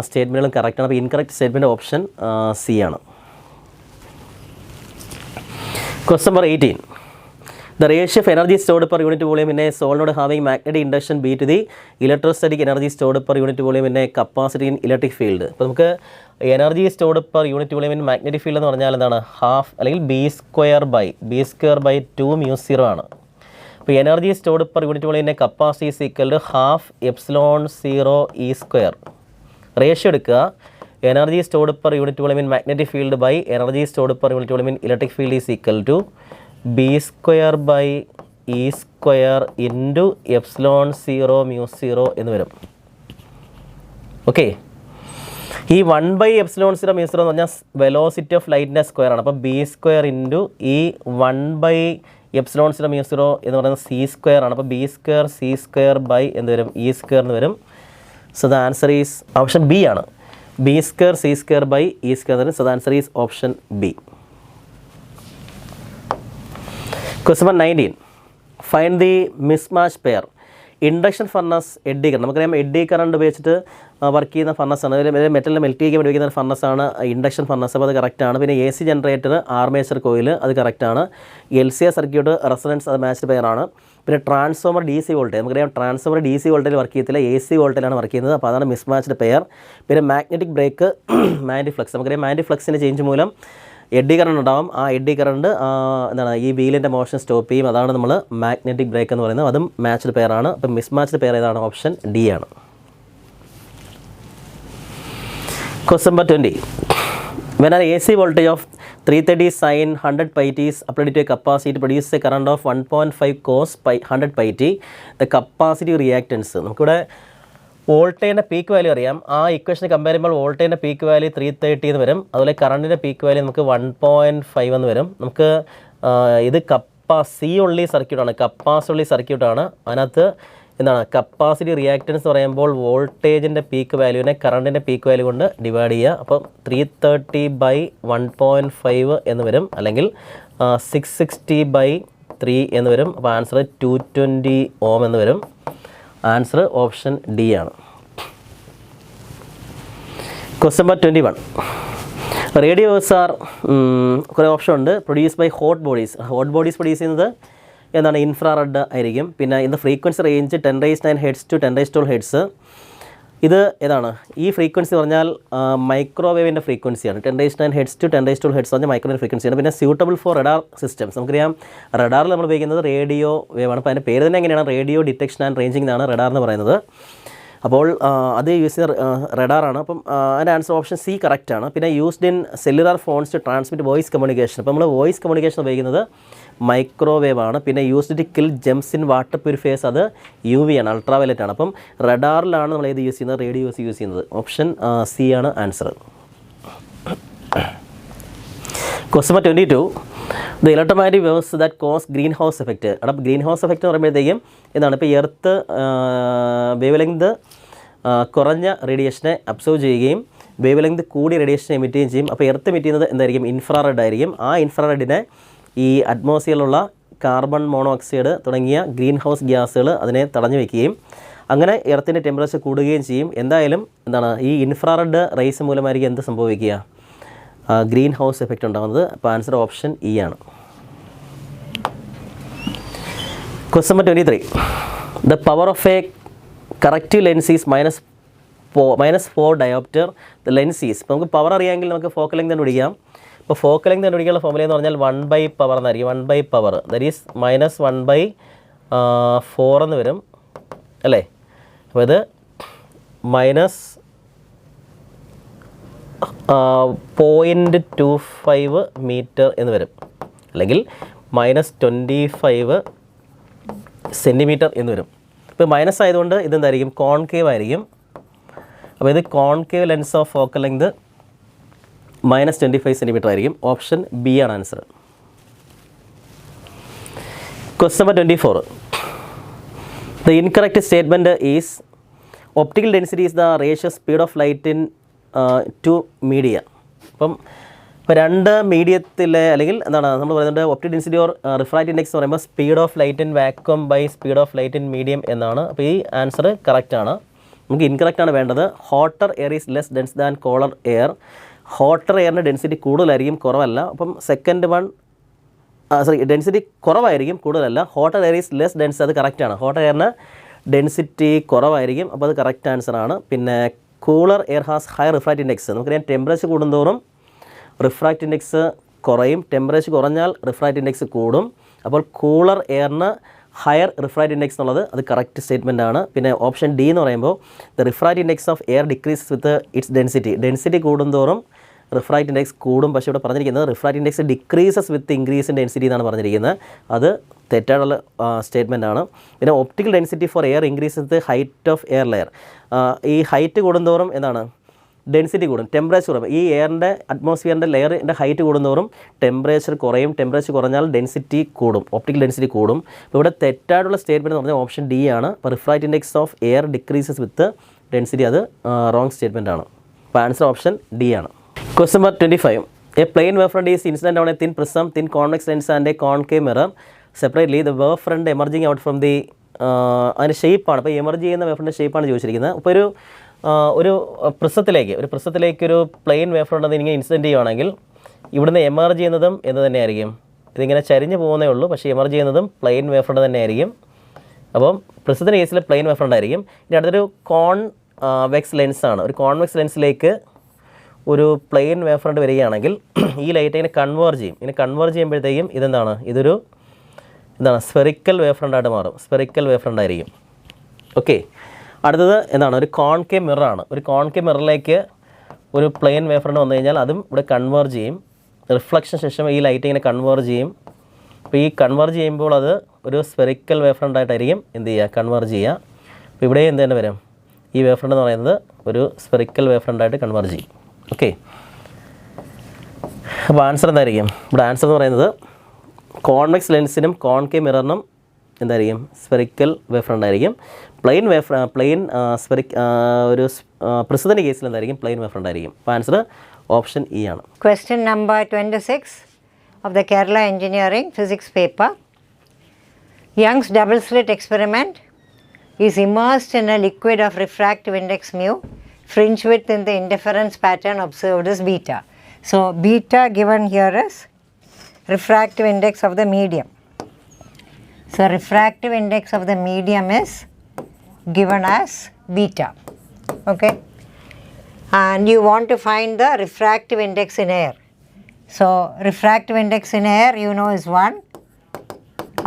സ്റ്റേറ്റ്മെൻറ്റുകളും കറക്റ്റാണ്. അപ്പോൾ ഇൻകറക്റ്റ് സ്റ്റേറ്റ്മെൻറ്റ് ഓപ്ഷൻ സി ആണ്. Question number 18. The ratio of energy stored per unit volume in a solenoid having magnetic induction B to the electrostatic energy stored per unit volume in a capacity in electric field. അപ്പോൾ നമുക്ക് energy stored per unit volume in magnetic field എന്ന് പറഞ്ഞാൽ എന്താണ്? ഹാഫ് അല്ലെങ്കിൽ ബി സ്ക്വയർ ബൈ 2 μ0 ആണ്. അപ്പോൾ എനർജി സ്റ്റോർഡ് പെർ യൂണിറ്റ് വോളിയമിൻ്റെ capacity is equal to half epsilon 0 E square. Ratio എടുക്കുക. Energy stored per unit volume in magnetic field by energy stored per unit volume in electric field is equal to B square by E square into epsilon 0 μ0 എന്ന് വരും. ഓക്കെ, ഈ 1 എപ്സിലോൺ 0 μ0 എന്ന് പറഞ്ഞാൽ വെലോസിറ്റി ഓഫ് ലൈറ്റിൻ്റെ സ്ക്വയർ ആണ്. അപ്പോൾ ബി സ്ക്വയർ ഇൻറ്റു ഈ 1 എപ്സിലോൺ 0 μ0 എന്ന് പറയുന്നത് സി സ്ക്വയർ ആണ്. അപ്പോൾ B square C square by എന്ത് വരും? ഇ സ്ക്വയർ എന്ന് വരും. So the answer is option B ആണ്. B square C square by E square. So the answer is option B. Question number 19. Find the mismatch pair. Induction furnace eddy current. നമുക്കറിയാം എഡ്ഡി കറണ്ട് ഉപയോഗിച്ചിട്ട് വർക്ക് ചെയ്യുന്ന ഫർണസാണ്. അതിൽ മെറ്റലിൽ മെൽറ്റ് ചെയ്യാൻ വേണ്ടി വയ്ക്കുന്ന ഫർണസാണ് ഇൻഡക്ഷൻ ഫർണസ്. അപ്പോൾ അത് കറക്റ്റാണ്. പിന്നെ A C generator, armature coil, അത് കറക്റ്റാണ്. L C A circuit, resonance, അത് മാച്ച്ഡ് പെയർ ആണ്. പിന്നെ ട്രാൻസ്ഫോമർ ഡി സി വോൾട്ടേജ്, നമുക്കറിയാം ട്രാൻസ്ഫോമർ ഡി സി വോൾട്ടേജിൽ വർക്ക് ചെയ്യത്തില്ല, എ സി വോൾട്ടേജിലാണ് വർക്ക് ചെയ്യുന്നത്. അപ്പോൾ അതാണ് മിസ്മാച്ച്ഡ് പെയർ. പിന്നെ മാഗ്നറ്റിക് ബ്രേക്ക്, മാഗ്നറ്റിക് ഫ്ലക്സ്, നമുക്കറിയാം മാഗ്നറ്റിക് ഫ്ലക്സിൻ്റെ ചേഞ്ച് മൂലം എഡ്ഡി കറണ്ട് ഉണ്ടാവും. ആ എഡ്ഡി കറണ്ട് എന്താണ് ഈ വീലിൻ്റെ മോഷൻ സ്റ്റോപ്പ് ചെയ്യും. അതാണ് നമ്മൾ മാഗ്നറ്റിക് ബ്രേക്ക് എന്ന് പറയുന്നത്. അതും മാച്ച്ഡ് പെയർ ആണ്. അപ്പം മിസ്മാച്ച്ഡ് പെയർ ഏതാണ്? ഓപ്ഷൻ ഡി ആണ്. Question number 20. When an AC voltage of 330 sin 100 pi t is applied to a capacity to produce a current of 1.5 cos 100 pi t, the capacity reactance. നമുക്കിവിടെ വോൾട്ടേജിൻ്റെ പീക്ക് വാല്യൂ അറിയാം. ആ ഇക്വേഷന് കമ്പയർ ചെയ്യുമ്പോൾ വോൾട്ടേജിൻ്റെ പീക്ക് വാല്യൂ 330 എന്ന് വരും. അതുപോലെ കറണ്ടിൻ്റെ പീക്ക് വാല്യൂ നമുക്ക് 1.5 എന്ന് വരും. നമുക്ക് ഇത് സി ഉള്ളി സർക്യൂട്ടാണ്, കപ്പാസിറ്റി ഉള്ളി സർക്യൂട്ടാണ്. അതിനകത്ത് എന്താണ് കപ്പാസിറ്റി റിയാക്റ്റൻസ് എന്ന് പറയുമ്പോൾ വോൾട്ടേജിൻ്റെ പീക്ക് വാല്യൂവിനെ കറണ്ടിൻ്റെ പീക്ക് വാല്യൂ കൊണ്ട് ഡിവൈഡ് ചെയ്യുക. അപ്പം 330 ബൈ 1.5 എന്ന് വരും, അല്ലെങ്കിൽ 660/3 എന്ന് വരും. അപ്പോൾ ആൻസർ 220 ഓം എന്ന് വരും. ആൻസർ ഓപ്ഷൻ ഡി ആണ്. Question number 21. റേഡിയോസ് ആർ കുറേ ഓപ്ഷൻ ഉണ്ട്. Produce by hot bodies. Hot bodies produce ചെയ്യുന്നത് എന്താണ്? ഇൻഫ്രാറെഡ് ആയിരിക്കും. പിന്നെ ഇതിൻ്റെ frequency range 10⁹9 hertz to 10⁻12 hertz. ഇത് ഏതാണ്? ഈ ഫ്രീക്വൻസി പറഞ്ഞാൽ മൈക്രോവേവിൻ്റെ ഫ്രീക്വൻസിയാണ്. 10⁻9 ഹെർട്സ് ടു 10⁻12 ഹെർട്സ് പറഞ്ഞാൽ മൈക്രോവേവ് ഫ്രീക്വൻസിയാണ്. പിന്നെ സ്യൂട്ടബിൾ ഫോർ റഡാർ സിസ്റ്റംസ്. നമുക്കറിയാം റഡാറിൽ നമ്മൾ ഉപയോഗിക്കുന്നത് റേഡിയോ വേവാണ്. അപ്പോൾ അതിൻ്റെ പേര് തന്നെ എങ്ങനെയാണ്? റേഡിയോ ഡിറ്റക്ഷൻ ആൻഡ് റേഞ്ചിങ് എന്നാണ് റഡാർ എന്ന് പറയുന്നത്. അപ്പോൾ അത് യൂസ് ചെയ്യുന്ന റഡാറാണ്. അപ്പം അതിൻ്റെ ആൻസർ ഓപ്ഷൻ സി കറക്റ്റാണ്. പിന്നെ used in cellular phones to transmit voice communication. അപ്പോൾ നമ്മൾ വോയിസ് കമ്മ്യൂണിക്കേഷൻ ഉപയോഗിക്കുന്നത് മൈക്രോവേവ് ആണ്. പിന്നെ used to kill germs in water purifiers, അത് യു വി ആണ്, അൾട്രാവയലറ്റ് ആണ്. അപ്പം റഡാറിലാണ് നമ്മൾ ഏത് യൂസ് ചെയ്യുന്നത്? റേഡിയോസ് യൂസ് ചെയ്യുന്നത്. ഓപ്ഷൻ സി ആണ് answer. Question number 22. The electromagnetic waves that cause greenhouse effect. അപ്പോൾ ഗ്രീൻ ഹൗസ് എഫക്റ്റ് എന്ന് പറയുമ്പോഴത്തേക്കും എന്താണ്? ഇപ്പോൾ എർത്ത് വേവ് ലെങ്ത് കുറഞ്ഞ റേഡിയേഷനെ അബ്സോർവ് ചെയ്യുകയും വേവ് ലെങ്ത് കൂടിയ റേഡിയേഷനെ എമിറ്റ് ചെയ്യുകയും ചെയ്യും. അപ്പോൾ എർത്ത് എമിറ്റ് ചെയ്യുന്നത് എന്തായിരിക്കും? ഇൻഫ്രാറെഡ് ആയിരിക്കും. ആ ഇൻഫ്രാറെഡിനെ ഈ അറ്റ്മോസ്ഫിയറിലുള്ള കാർബൺ മോണോക്സൈഡ് തുടങ്ങിയ ഗ്രീൻ ഹൗസ് ഗ്യാസുകൾ അതിനെ തടഞ്ഞു വയ്ക്കുകയും അങ്ങനെ എർത്തിൻ്റെ ടെമ്പറേച്ചർ കൂടുകയും ചെയ്യും. എന്തായാലും എന്താണ് ഈ ഇൻഫ്രാറെഡ് റേസ് മൂലമായിരിക്കും എന്ത് സംഭവിക്കുക? ഗ്രീൻ ഹൗസ് എഫക്റ്റ് ഉണ്ടാകുന്നത്. അപ്പോൾ ആൻസർ ഓപ്ഷൻ ഇ ആണ്. Question number 23. The power of a corrective lens is -4 diopter. The lens is, ഇപ്പോൾ നമുക്ക് പവർ അറിയാമെങ്കിൽ നമുക്ക് ഫോക്കൽ ലെങ്ത് കണ്ടുപിടിക്കാം. ഇപ്പോൾ ഫോക്കൽ ലെങ്ത് കണ്ടുപിടിക്കാനുള്ള ഫോർമുല എന്ന് പറഞ്ഞാൽ 1/പവർ എന്നായിരിക്കും. 1/പവർ ദാറ്റ് ഈസ് -1/4 എന്ന് വരും അല്ലേ? അപ്പോൾ ഇത് -0.25 മീറ്റർ എന്ന് വരും, അല്ലെങ്കിൽ -25 സെൻറ്റിമീറ്റർ എന്ന് വരും. ഇപ്പോൾ മൈനസ് ആയതുകൊണ്ട് ഇതെന്തായിരിക്കും? കോൺകേവ് ആയിരിക്കും. അപ്പോൾ ഇത് concave lens of focal length -25 centimetre ആയിരിക്കും. ഓപ്ഷൻ ബി ആണ് answer. Question number 24. The incorrect statement is optical density is the ratio speed of light in two media. അപ്പം ഇപ്പോൾ രണ്ട് മീഡിയത്തിലെ അല്ലെങ്കിൽ എന്താണ് നമ്മൾ പറയുന്നത് optic density or refractive index എന്ന് പറയുമ്പോൾ speed of light in vacuum by speed of light in medium എന്നാണ്. അപ്പോൾ ഈ ആൻസർ കറക്റ്റാണ്. നമുക്ക് ഇൻകറക്റ്റ് ആണ് വേണ്ടത്. Hotter air is less dense than colder air. Hotter എയറിൻ്റെ ഡെൻസിറ്റി കൂടുതലായിരിക്കും, കുറവല്ല. അപ്പം സെക്കൻഡ് വൺ ഡെൻസിറ്റി കുറവായിരിക്കും, കൂടുതലല്ല. Hotter air is less dense, അത് കറക്റ്റാണ്. ഹോട്ടർ എയറിന് ഡെൻസിറ്റി കുറവായിരിക്കും, അപ്പോൾ അത് കറക്റ്റ് ആൻസറാണ്. പിന്നെ cooler air has high refract index. നമുക്കറിയാം ടെമ്പറേച്ചർ കൂടുന്തോറും റിഫ്രാക്റ്റ് ഇൻഡെക്സ് കുറയും, ടെമ്പറേച്ചർ കുറഞ്ഞാൽ റിഫ്രാക്റ്റ് ഇൻഡെക്സ് കൂടും. അപ്പോൾ കൂളർ എയറിന് ഹയർ റിഫ്രാക്റ്റ് ഇൻഡെക്സ് എന്നുള്ളത് അത് കറക്റ്റ് സ്റ്റേറ്റ്മെൻ്റ് ആണ്. പിന്നെ ഓപ്ഷൻ ഡി എന്ന് പറയുമ്പോൾ the refract index of air decreases with its density. Density കൂടുന്തോറും റിഫ്രാക്റ്റ് ഇൻഡെക്സ് കൂടും. പക്ഷേ ഇവിടെ പറഞ്ഞിരിക്കുന്നത് refract index decreases with increase in density എന്നാണ് പറഞ്ഞിരിക്കുന്നത്. അത് തെറ്റായിട്ടുള്ള സ്റ്റേറ്റ്മെൻ്റ് ആണ്. പിന്നെ optical density for air increase with height of air layer. ഈ ഹൈറ്റ് കൂടുന്തോറും എന്താണ് ഡെൻസിറ്റി കൂടും, ടെമ്പറേച്ചർ കുറയും. ഈ എയറിൻ്റെ അറ്റ്മോസ്ഫിയറിൻ്റെ ലെയറിൻ്റെ ഹൈറ്റ് കൂടുന്തോറും ടെമ്പറേച്ചർ കുറയും, ടെമ്പറേച്ചർ കുറഞ്ഞാൽ ഡെൻസിറ്റി കൂടും, ഒപ്റ്റിക്കൽ ഡെൻസിറ്റി കൂടും. അപ്പോൾ ഇവിടെ തെറ്റായിട്ടുള്ള സ്റ്റേറ്റ്മെൻറ്റ് എന്ന് പറഞ്ഞാൽ ഓപ്ഷൻ ഡി ആണ്. അപ്പോൾ refract index of air decreases with density, അത് റോങ് സ്റ്റേറ്റ്മെൻ്റ് ആണ്. അപ്പോൾ ആൻസർ ഓപ്ഷൻ ഡി ആണ്. Question number 25. A plane wavefront is incident on a thin prism, thin convex lens and a concave mirror. Separately, the wavefront emerging out from the അതിൻ്റെ ഷേപ്പാണ്. അപ്പോൾ എമർജ് ചെയ്യുന്ന വേവ്ഫ്രണ്ടിൻ്റെ ഷേപ്പാണ് ചോദിച്ചിരിക്കുന്നത്. അപ്പോൾ ഒരു പ്രിസത്തിലേക്ക് ഒരു പ്ലെയിൻ വേവ്ഫ്രണ്ട് അത് ഇങ്ങനെ ഇൻസിഡൻറ്റ് ചെയ്യുകയാണെങ്കിൽ ഇവിടുന്ന് എമർജ് ചെയ്യുന്നതും എന്ത് തന്നെയായിരിക്കും? ഇതിങ്ങനെ ചരിഞ്ഞ് പോകുന്നേ ഉള്ളൂ, പക്ഷേ എമർജ് ചെയ്യുന്നതും പ്ലെയിൻ വേവ്ഫ്രണ്ട് തന്നെയായിരിക്കും. അപ്പം പ്രിസത്തിൻ്റെ കേസിൽ പ്ലെയിൻ വേവ്ഫ്രണ്ട് ആയിരിക്കും. ഇനി അടുത്തൊരു കോൺവെക്സ് ലെൻസാണ്. ഒരു കോൺവെക്സ് ലെൻസിലേക്ക് ഒരു പ്ലെയിൻ വേവ്ഫ്രണ്ട് വരികയാണെങ്കിൽ ഈ ലൈറ്റ് ഇങ്ങനെ കൺവേർജ് ചെയ്യും. ഇങ്ങനെ കൺവേർജ് ചെയ്യുമ്പോഴത്തേക്കും ഇതെന്താണ്? ഇതൊരു സ്ഫെറിക്കൽ വേവ്ഫ്രണ്ടായിട്ട് മാറും. സ്ഫെറിക്കൽ വേവ്ഫ്രണ്ട് ആയിരിക്കും. ഓക്കെ, അടുത്തത് എന്താണ്? ഒരു കോൺകേവ് മിററാണ്. ഒരു കോൺകേവ് മിററിലേക്ക് ഒരു പ്ലെയിൻ വേവ്ഫ്രണ്ട് വന്നു കഴിഞ്ഞാൽ അതും ഇവിടെ കൺവേർജ് ചെയ്യും. റിഫ്ലക്ഷൻ ശേഷം ഈ ലൈറ്റ് ഇങ്ങനെ കൺവേർജ് ചെയ്യും. അപ്പോൾ ഈ കൺവേർജ് ചെയ്യുമ്പോൾ അത് ഒരു സ്ഫെറിക്കൽ വേവ്ഫ്രണ്ടായിട്ടായിരിക്കും എന്ത് ചെയ്യുക? കൺവേർജ് ചെയ്യുക. അപ്പോൾ ഇവിടെ എന്ത് തന്നെ വരും? ഈ വേവ്ഫ്രണ്ട് എന്ന് പറയുന്നത് ഒരു സ്ഫെറിക്കൽ വേവ്ഫ്രണ്ടായിട്ട് കൺവേർജ് ചെയ്യും. ഓക്കെ, അപ്പോൾ ആൻസർ എന്തായിരിക്കും? ഇവിടെ ആൻസർ എന്ന് പറയുന്നത് കോൺവെക്സ് ലെൻസിനും കോൺകേവ് മിററിനും എന്തായിരിക്കും? സ്ഫെറിക്കൽ വേവ്ഫ്രണ്ട് ആയിരിക്കും. ഒരു പ്രിസത്തിൻ്റെ കേസിൽ എന്തായിരിക്കും? പ്ലെയിൻ വേവ്ഫ്രണ്ട് ആയിരിക്കും. അപ്പോൾ ആൻസർ ഓപ്ഷൻ ഇ ആണ്. Question number 26 of the Kerala Engineering Physics paper. Young's double slit experiment is immersed in a liquid of refractive index mu. Fringe width in the interference pattern observed is beta. So beta given here is refractive index of the medium. So refractive index of the medium is given as beta. Okay, and you want to find the refractive index in air. So refractive index in air you know is 1.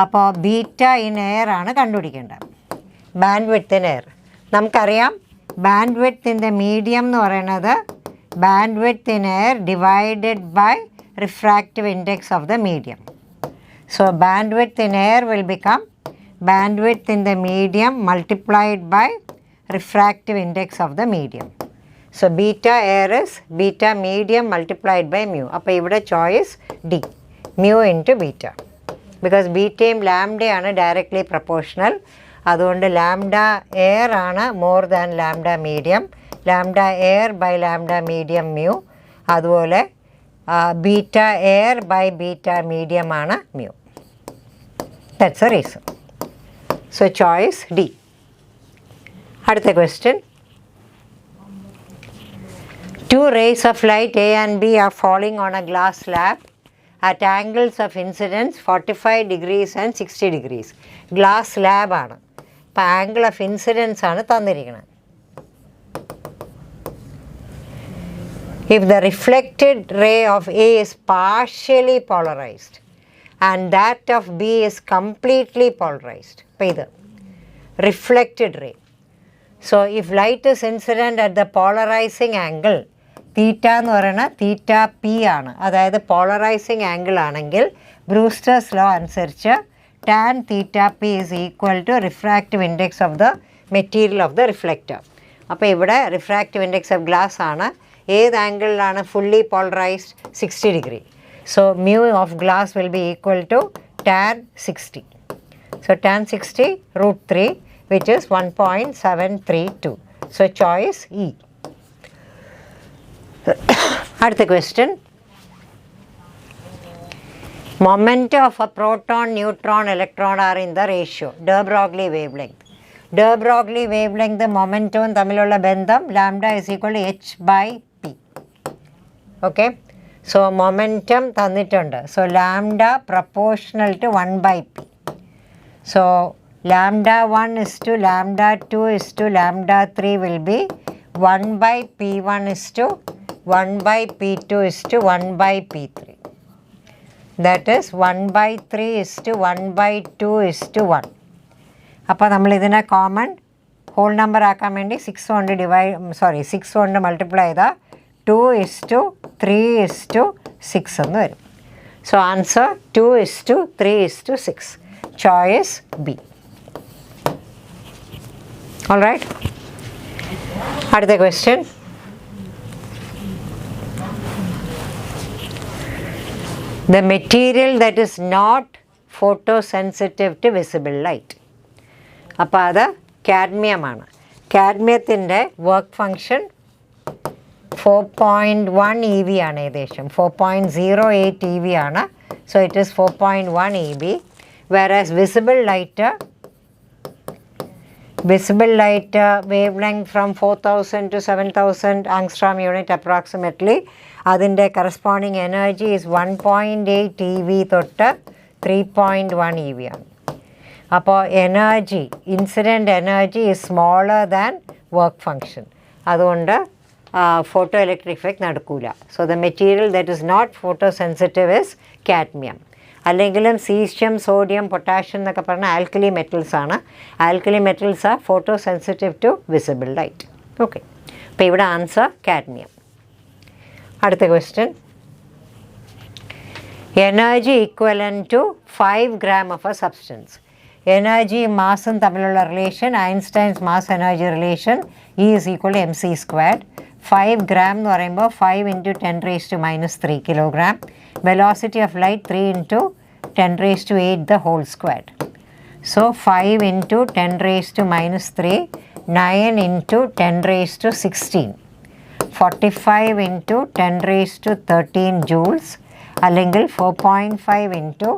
അപ്പോൾ ബീറ്റ ഇൻ എയർ ആണ് കണ്ടുപിടിക്കേണ്ടത്. ബാൻഡ് വിഡ്ത്ത് ഇൻ എയർ നമുക്കറിയാം. Band width in the medium എന്ന് പറയുന്നത് band width in air divided by refractive index of the medium. So band width in air will become band width in the medium multiplied by refractive index of the medium. So beta air is beta medium multiplied by mu. അപ്പോൾ ഇവിടെ choice D, mu into beta. Because ബീറ്റയും ലാംഡയാണ് ഡയറക്ട്ലി പ്രപ്പോർഷണൽ. അതുകൊണ്ട് ലാംഡ എയർ ആണ് more than lambda medium. Lambda air by lambda medium mu. അതുപോലെ beta air by beta medium ആണ് mu. That's a reason. So choice D. അടുത്ത question. Two rays of light A and B are falling on a glass slab at angles of incidence 45 degrees and 60 degrees. Glass slab ആണ്. അപ്പോൾ ആംഗിൾ ഓഫ് ഇൻസിഡൻസ് ആണ് തന്നിരിക്കുന്നത്. If the reflected ray of A is partially polarized and that of B is completely polarized. അപ്പോൾ ഇത് reflected ray. So if light is incident at the polarizing angle, തീറ്റ എന്ന് പറയുന്നത് തീറ്റ പി ആണ്. അതായത് പോളറൈസിങ് ആംഗിൾ ആണെങ്കിൽ ബ്രൂസ്റ്റേഴ്സ് ലോ അനുസരിച്ച് tan theta P is equal to refractive index of the material of the reflector. അപ്പോൾ ഇവിടെ റിഫ്രാക്റ്റീവ് ഇൻഡെക്സ് ഓഫ് ഗ്ലാസ് ആണ്. ഏത് ആംഗിളിലാണ് fully polarised? 60 degree. So mu of glass will be equal to tan 60. So tan 60 √3 which is 1.732. So choice E. അടുത്ത question. Moment of a proton, neutron, electron are in the ratio de Broglie wavelength. de Broglie wavelength മൊമെൻറ്റവും തമ്മിലുള്ള ബന്ധം lambda is equal to H by P. Okay, so momentum തന്നിട്ടുണ്ട്. So lambda proportional to 1/p. So lambda 1 is to lambda 2 is to lambda 3 will be 1/p1 is to 1/p2 is to 1/p3. That is 1/3 is to 1/2 is to 1. അപ്പോൾ നമ്മൾ ഇതിനെ കോമൺ ഹോൾ നമ്പർ ആക്കാൻ വേണ്ടി 6 കൊണ്ട് മൾട്ടിപ്ലൈ ചെയ്താൽ 2 is to 3 is to 6 എന്ന് വരും. So answer 2 is to 3 is to 6. Choice B. All right, അടുത്ത question. The material that is not photosensitive to visible light. അപ്പോൾ അത് കാഡ്മിയമാണ്. കാഡ്മിയത്തിൻ്റെ വർക്ക് ഫങ്ഷൻ 4.1 EV ആണ്, ഏകദേശം 4.08 EV ആണ്. So it is 4.1 EV. whereas visible light wavelength from 4000 to 7000 angstrom unit approximately, അതിൻ്റെ corresponding energy is 1.8 EV തൊട്ട് 3.1 EV ആണ്. അപ്പോൾ energy, incident energy is smaller than work function. അതുകൊണ്ട് ഫോട്ടോ ഇലക്ട്രിക് ഇഫക്റ്റ് നടക്കൂല. So the material that is not photo sensitive is cadmium. അല്ലെങ്കിലും സീഷ്യം, സോഡിയം, പൊട്ടാഷ്യം എന്നൊക്കെ പറഞ്ഞാൽ ആൽക്കലി മെറ്റൽസ് ആണ്. Alkali metals are photo sensitive to visible light. Okay, അപ്പോൾ ഇവിടെ ആൻസർ കാഡ്മിയം. അടുത്ത question. Energy equivalent to 5 gram of a substance. എനർജിയും മാസും തമ്മിലുള്ള relation, Einstein's mass energy relation, E is equal to mc squared. 5 gram എന്ന് പറയുമ്പോൾ 5 into 10⁻³ kilogram. Velocity of light 3 into 10⁸ the whole squared. So 5 into 10⁻³ 9 into 10⁻16. 45 into 10⁻13 joules അല്ലെങ്കിൽ 4.5 into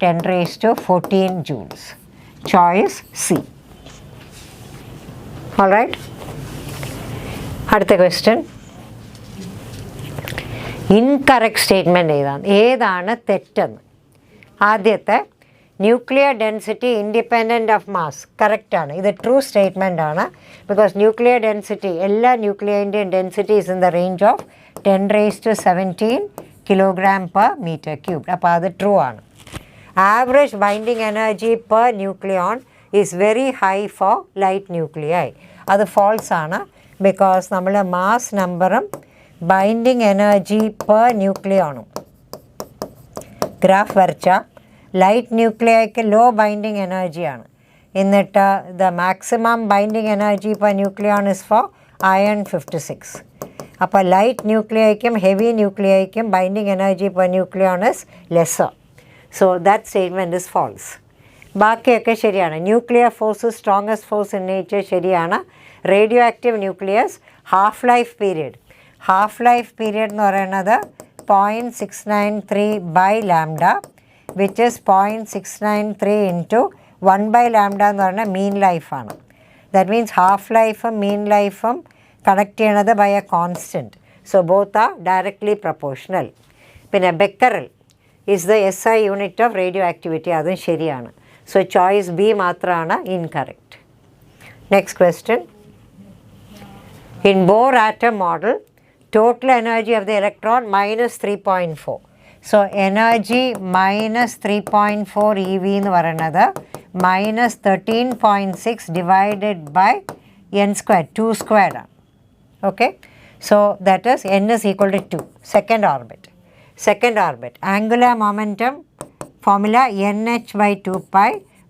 10⁻14 joules. Choice C. All right. അടുത്ത ക്വസ്റ്റ്യൻ. ഇൻകറക്റ്റ് സ്റ്റേറ്റ്മെൻറ്റ് ഏതാണ് തെറ്റെന്ന്. ആദ്യത്തെ nuclear density independent of mass കറക്റ്റാണ്. ഇത് ട്രൂ സ്റ്റേറ്റ്മെൻ്റ് ആണ്. ബിക്കോസ് ന്യൂക്ലിയർ ഡെൻസിറ്റി, എല്ലാ ന്യൂക്ലിയറിൻ്റെയും density is in the range of 10⁻17 kg/m³. അപ്പോൾ അത് ട്രൂ ആണ്. Average binding energy per nucleon is very high for light nuclei. അത് ഫോൾസ് ആണ്. ബിക്കോസ് നമ്മൾ മാസ് നമ്പറും ബൈൻഡിങ് എനർജി പെർ ന്യൂക്ലിയോണും ഗ്രാഫ് വരച്ചാൽ ലൈറ്റ് ന്യൂക്ലിയയ്ക്ക് ലോ ബൈൻഡിങ് എനർജിയാണ്. എന്നിട്ട് the maximum binding energy per nucleon is for iron 56. അപ്പോൾ ലൈറ്റ് ന്യൂക്ലിയയ്ക്കും ഹെവി ന്യൂക്ലിയയ്ക്കും binding energy per nucleon is lesser. So that statement is false. ബാക്കിയൊക്കെ ശരിയാണ്. Nuclear force strongest force in nature ശരിയാണ്. Radioactive nucleus half life period എന്ന് പറയുന്നത് 0.693/λ, വിച്ച് ഇസ് 0.693 into 1/λ എന്ന് പറഞ്ഞാൽ മീൻ ലൈഫാണ്. ദാറ്റ് മീൻസ് ഹാഫ് ലൈഫും മീൻ ലൈഫും കണക്ട് ചെയ്യണത് by a constant. So both are directly proportional. പിന്നെ becquerel is the SI unit of radioactivity, അതും ശരിയാണ്. സോ ചോയ്സ് ബി മാത്രമാണ് incorrect. Next question. In Bohr atom model, total energy of the electron -3.4. So energy -3.4 EV എന്ന് പറയുന്നത് -13.6 divided by n squared, 2 squared ആണ്. Okay, so that is n is equal to 2. Second orbit. Angular momentum formula nh/2π,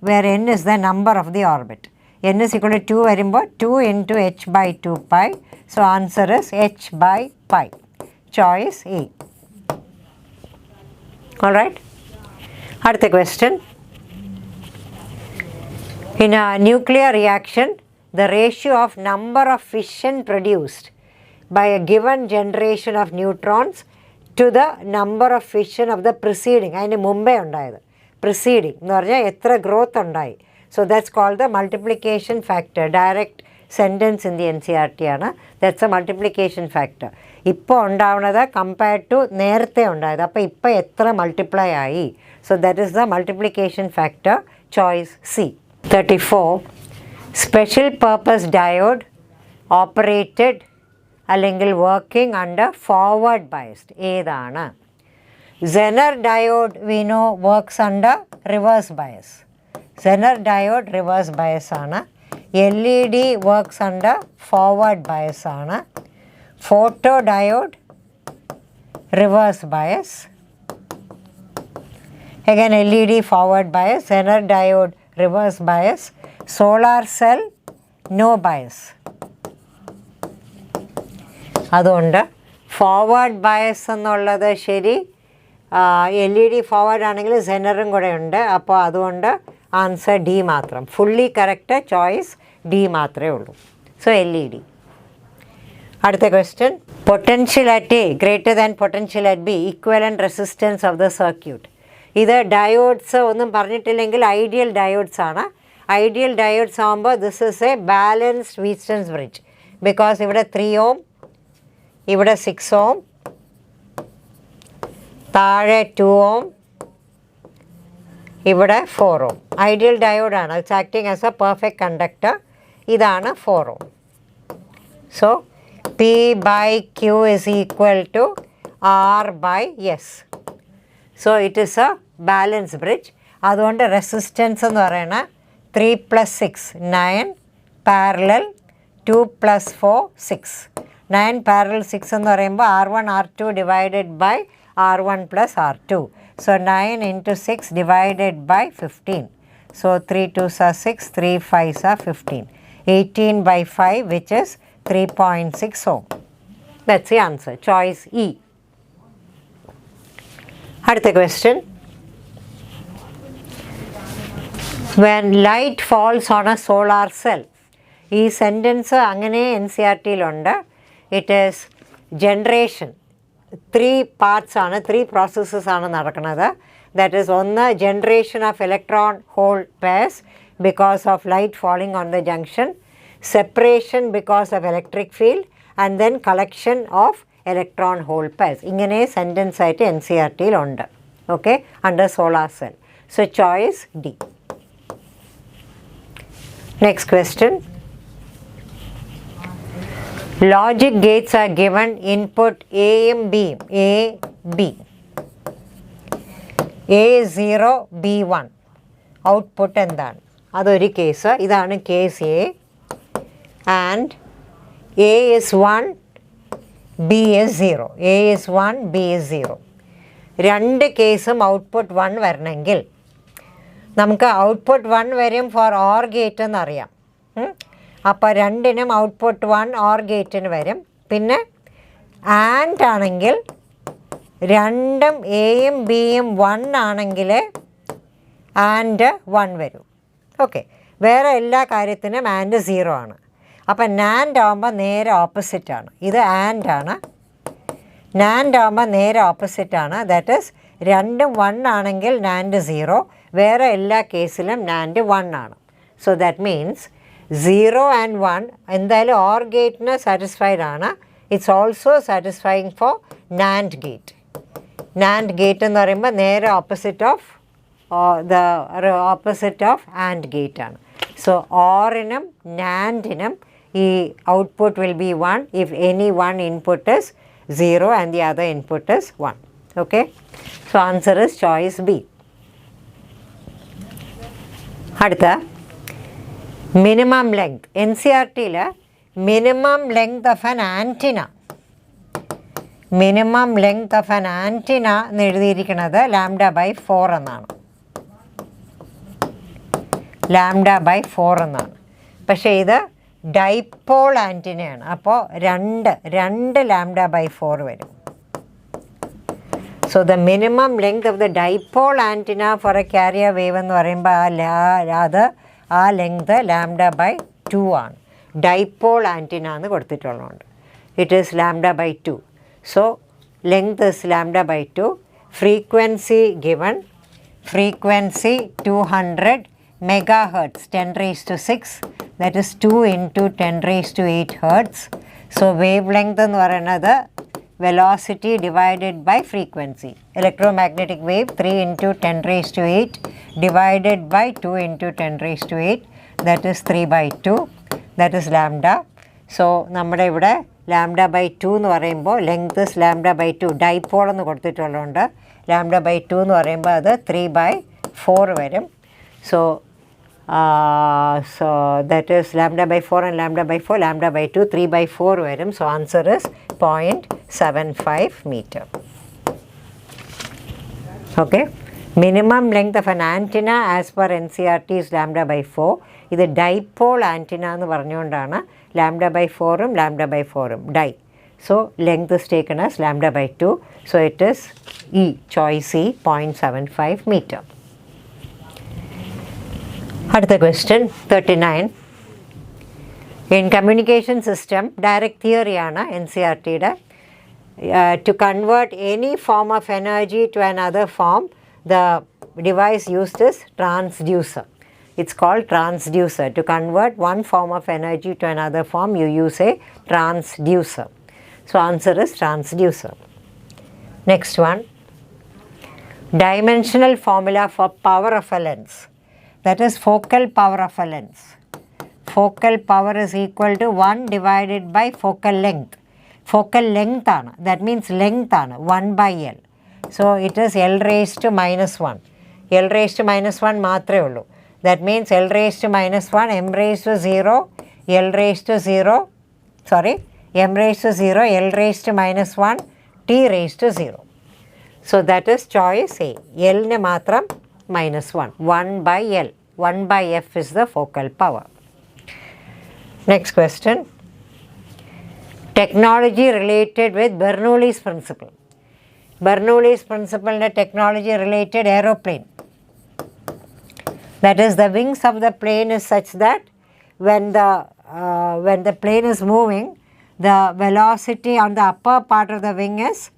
where n is the number of the orbit. n is equal to 2 വരുമ്പോൾ 2 into h/2π. So answer is h/π. Choice A. All right. അടുത്ത question. In a nuclear reaction, the ratio of number of fission produced by a given generation of neutrons to the number of fission of the preceding, അതിന് മുമ്പേ ഉണ്ടായത് preceding എന്ന് പറഞ്ഞാൽ എത്ര ഗ്രോത്ത് ഉണ്ടായി. So that's called the multiplication factor. Direct sentence in the NCERT ആണ്. That's a multiplication factor. ഇപ്പോൾ ഉണ്ടാവുന്നത് compared to നേരത്തെ ഉണ്ടായത്. അപ്പോൾ ഇപ്പോൾ എത്ര മൾട്ടിപ്ലൈ ആയി? So that is the multiplication factor. Choice C. 34. Special purpose diode operated അല്ലെങ്കിൽ working under forward biased. ഏതാണ്? Zener diode we know works under reverse bias. Zener diode reverse bias ആണ്. LED works under forward bias ആണ്. Photodiode reverse bias. Again LED forward bias. Zener diode reverse bias. Solar cell no bias. അതുകൊണ്ട് ഫോർവേഡ് ബയസ് എന്നുള്ളത് ശരി, LED ഫോർവേഡ് ആണെങ്കിൽ സെനറും കൂടെ ഉണ്ട്. അപ്പോൾ അതുകൊണ്ട് ആൻസർ ഡി മാത്രം. ഫുള്ളി കറക്റ്റ് ചോയ്സ് ഡി മാത്രമേ ഉള്ളൂ. So LED. അടുത്ത question, potential at A greater than potential at B equivalent resistance of the circuit. ഇത് ഡയോഡ്സ് ഒന്നും പറഞ്ഞിട്ടില്ലെങ്കിൽ ഐഡിയൽ ഡയോഡ്സ് ആണ്. ഐഡിയൽ ഡയോഡ്സ് ആകുമ്പോൾ this is A balanced Wheatstone's bridge. Because ഇവിടെ 3 ohm, ഇവിടെ 6 ohm, താഴെ 2 ohm, ഇവിടെ 4 ohm. ഐഡിയൽ ഡയോഡാണ്. It's acting as a perfect conductor. ഇതാണ് 4 ohm. So P by Q is equal to R by S. So it is a balance bridge. അതുകൊണ്ട് റെസിസ്റ്റൻസ് എന്ന് പറയുന്നത് 3 + 6 9 പാരലൽ 2 + 4 6. 9 പാരലൽ 6 എന്ന് പറയുമ്പോൾ R1 R2 divided by R1 + R2. So 9 × 6 divided by 15. So 3 2s are 6, 3 5s are 15. 18 by 5 which is 3.6 ohm. That's the answer. Choice E. അടുത്ത question. When light falls on a solar cell. ഈ സെൻറ്റൻസ് അങ്ങനെ NCERT-യിലുണ്ട്. It is generation. 3 parts ആണ്, 3 processes ആണ് നടക്കുന്നത്. That is, ഒന്ന് generation of electron hole pairs because of light falling on the junction, separation because of electric field, and then collection of electron hole pairs. ഇങ്ങനെ സെൻറ്റൻസ് ആയിട്ട് NCERT-യിലുണ്ട്. Okay, under solar cell. So choice D. Next question. Logic gates are given input A and B. A, B. A0, B1. Output എന്താണ്? അതൊരു കേസ്. ഇതാണ് case A. And A is 1, B is 0. A is 1, B is 0. രണ്ട് കേസും ഔട്ട്പുട്ട് 1 വരണമെങ്കിൽ നമുക്ക് ഔട്ട്പുട്ട് 1 വരും ഫോർ OR ഗേറ്റ് എന്നറിയാം. അപ്പോൾ രണ്ടിനും ഔട്ട്പുട്ട് 1 OR ഗേറ്റിന് വരും. പിന്നെ ആൻഡ് ആണെങ്കിൽ രണ്ടും എയും ബിയും 1 ആണെങ്കിൽ ആൻഡ് 1 വരും. ഓക്കെ, വേറെ എല്ലാ കാര്യത്തിനും ആൻഡ് 0 ആണ്. അപ്പം നാൻഡ് ആകുമ്പോൾ നേരെ ഓപ്പോസിറ്റാണ്. ഇത് ആൻഡ് ആണ്. നാൻഡ് ആകുമ്പോൾ നേരെ ഓപ്പോസിറ്റാണ്. ദാറ്റ് ഈസ് രണ്ടും 1 ആണെങ്കിൽ നാൻഡ് 0, വേറെ എല്ലാ കേസിലും നാൻഡ് 1 ആണ്. സോ ദാറ്റ് മീൻസ് 0 and 1 എന്തായാലും OR ഗേറ്റിന് സാറ്റിസ്ഫൈഡ് ആണ്. It's also satisfying for NAND gate. NAND gate എന്ന് പറയുമ്പോൾ നേരെ ഓപ്പോസിറ്റ് ഓഫ് ആൻഡ് ഗേറ്റ് ആണ്. സോ ഓറിനും നാൻഡിനും ഈ output will be 1 if any one input is 0 and the other input is 1. Okay, so answer is choice B. അടുത്ത മിനിമം ലെങ്ത്. NCERT-യിൽ minimum length of an antenna, minimum length of an antenna എന്ന് എഴുതിയിരിക്കുന്നത് λ/4 എന്നാണ്. λ/4 എന്നാണ്. പക്ഷേ ഇത് ഡൈപോൾ ആൻറ്റിനയാണ്. അപ്പോൾ രണ്ട് λ/4 വരും. So the minimum length of the dipole antenna for a carrier wave എന്ന് പറയുമ്പോൾ ആ ലെങ്ത് λ/2 ആണ്. ഡൈപോൾ ആൻറ്റിന എന്ന് കൊടുത്തിട്ടുള്ളതുകൊണ്ട് it is λ/2. So length is λ/2. Frequency given, frequency 200 megahertz, 10 raised to 6, that is 2 into 10 raised to 8 hertz. So wavelength എന്ന് പറയുന്നത് velocity divided by frequency. Electromagnetic wave 3 into 10 raised to 8 divided by 2 into 10 raised to 8, that is 3 by 2, that is lambda. So നമ്മുടെ ഇവിടെ lambda by 2 എന്ന് പറയുമ്പോൾ length is lambda by 2, dipole എന്ന് കൊടുത്തിട്ടുള്ളതുകൊണ്ട് lambda by 2 എന്ന് പറയുമ്പോൾ അത് 3 by 4 വരും. So that is lambda by 4 and lambda by 4, lambda by 2, 3 by 4 varum. So answer is 0.75 meter. Okay. Minimum length of an antenna as per NCRT is lambda by 4. This is dipole antenna nu parnondana lambda by 4 lambda by 4 di. So length is taken as lambda by 2. So it is E, choice E, 0.75 meter. Another question, 39. In communication system, direct theory ana NCRT to convert any form of energy to another form, the device used is transducer. It's called transducer. To convert one form of energy to another form, you use a transducer. So answer is transducer. Next one, dimensional formula for power of a lens. That is focal power of a lens. Focal power is equal to 1 divided by focal length. Focal length ആണ്, that means length ആണ്, 1 by L. So it is L raised to minus 1. L raised to minus 1 മാത്രമേ ഉള്ളൂ. That means L raised to minus 1, M raised to 0, L raised to 0, sorry, M raised to 0, L raised to minus 1, T raised to 0. So that is choice A. L ne matram minus 1, 1 by L, 1 by F is the focal power. Next question, technology related with Bernoulli's principle. Bernoulli's principle is technology related aeroplane. That is, the wings of the plane is such that when the plane is moving, the velocity on the upper part of the wing is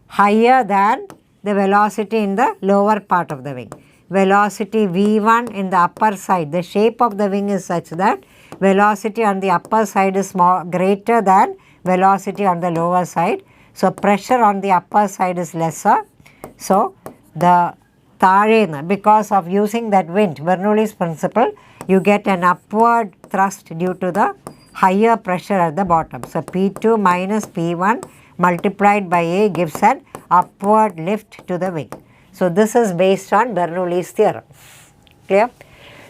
higher than the velocity in the lower part of the wing. Velocity V1 in the upper side, the shape of the wing is such that velocity on the upper side is greater than velocity on the lower side. So pressure on the upper side is lesser. So the because of using that wind, Bernoulli's principle, you get an upward thrust due to the higher pressure at the bottom. So P2 minus P1 multiplied by A gives an upward lift to the wing. So this is based on Bernoulli's theorem. Clear?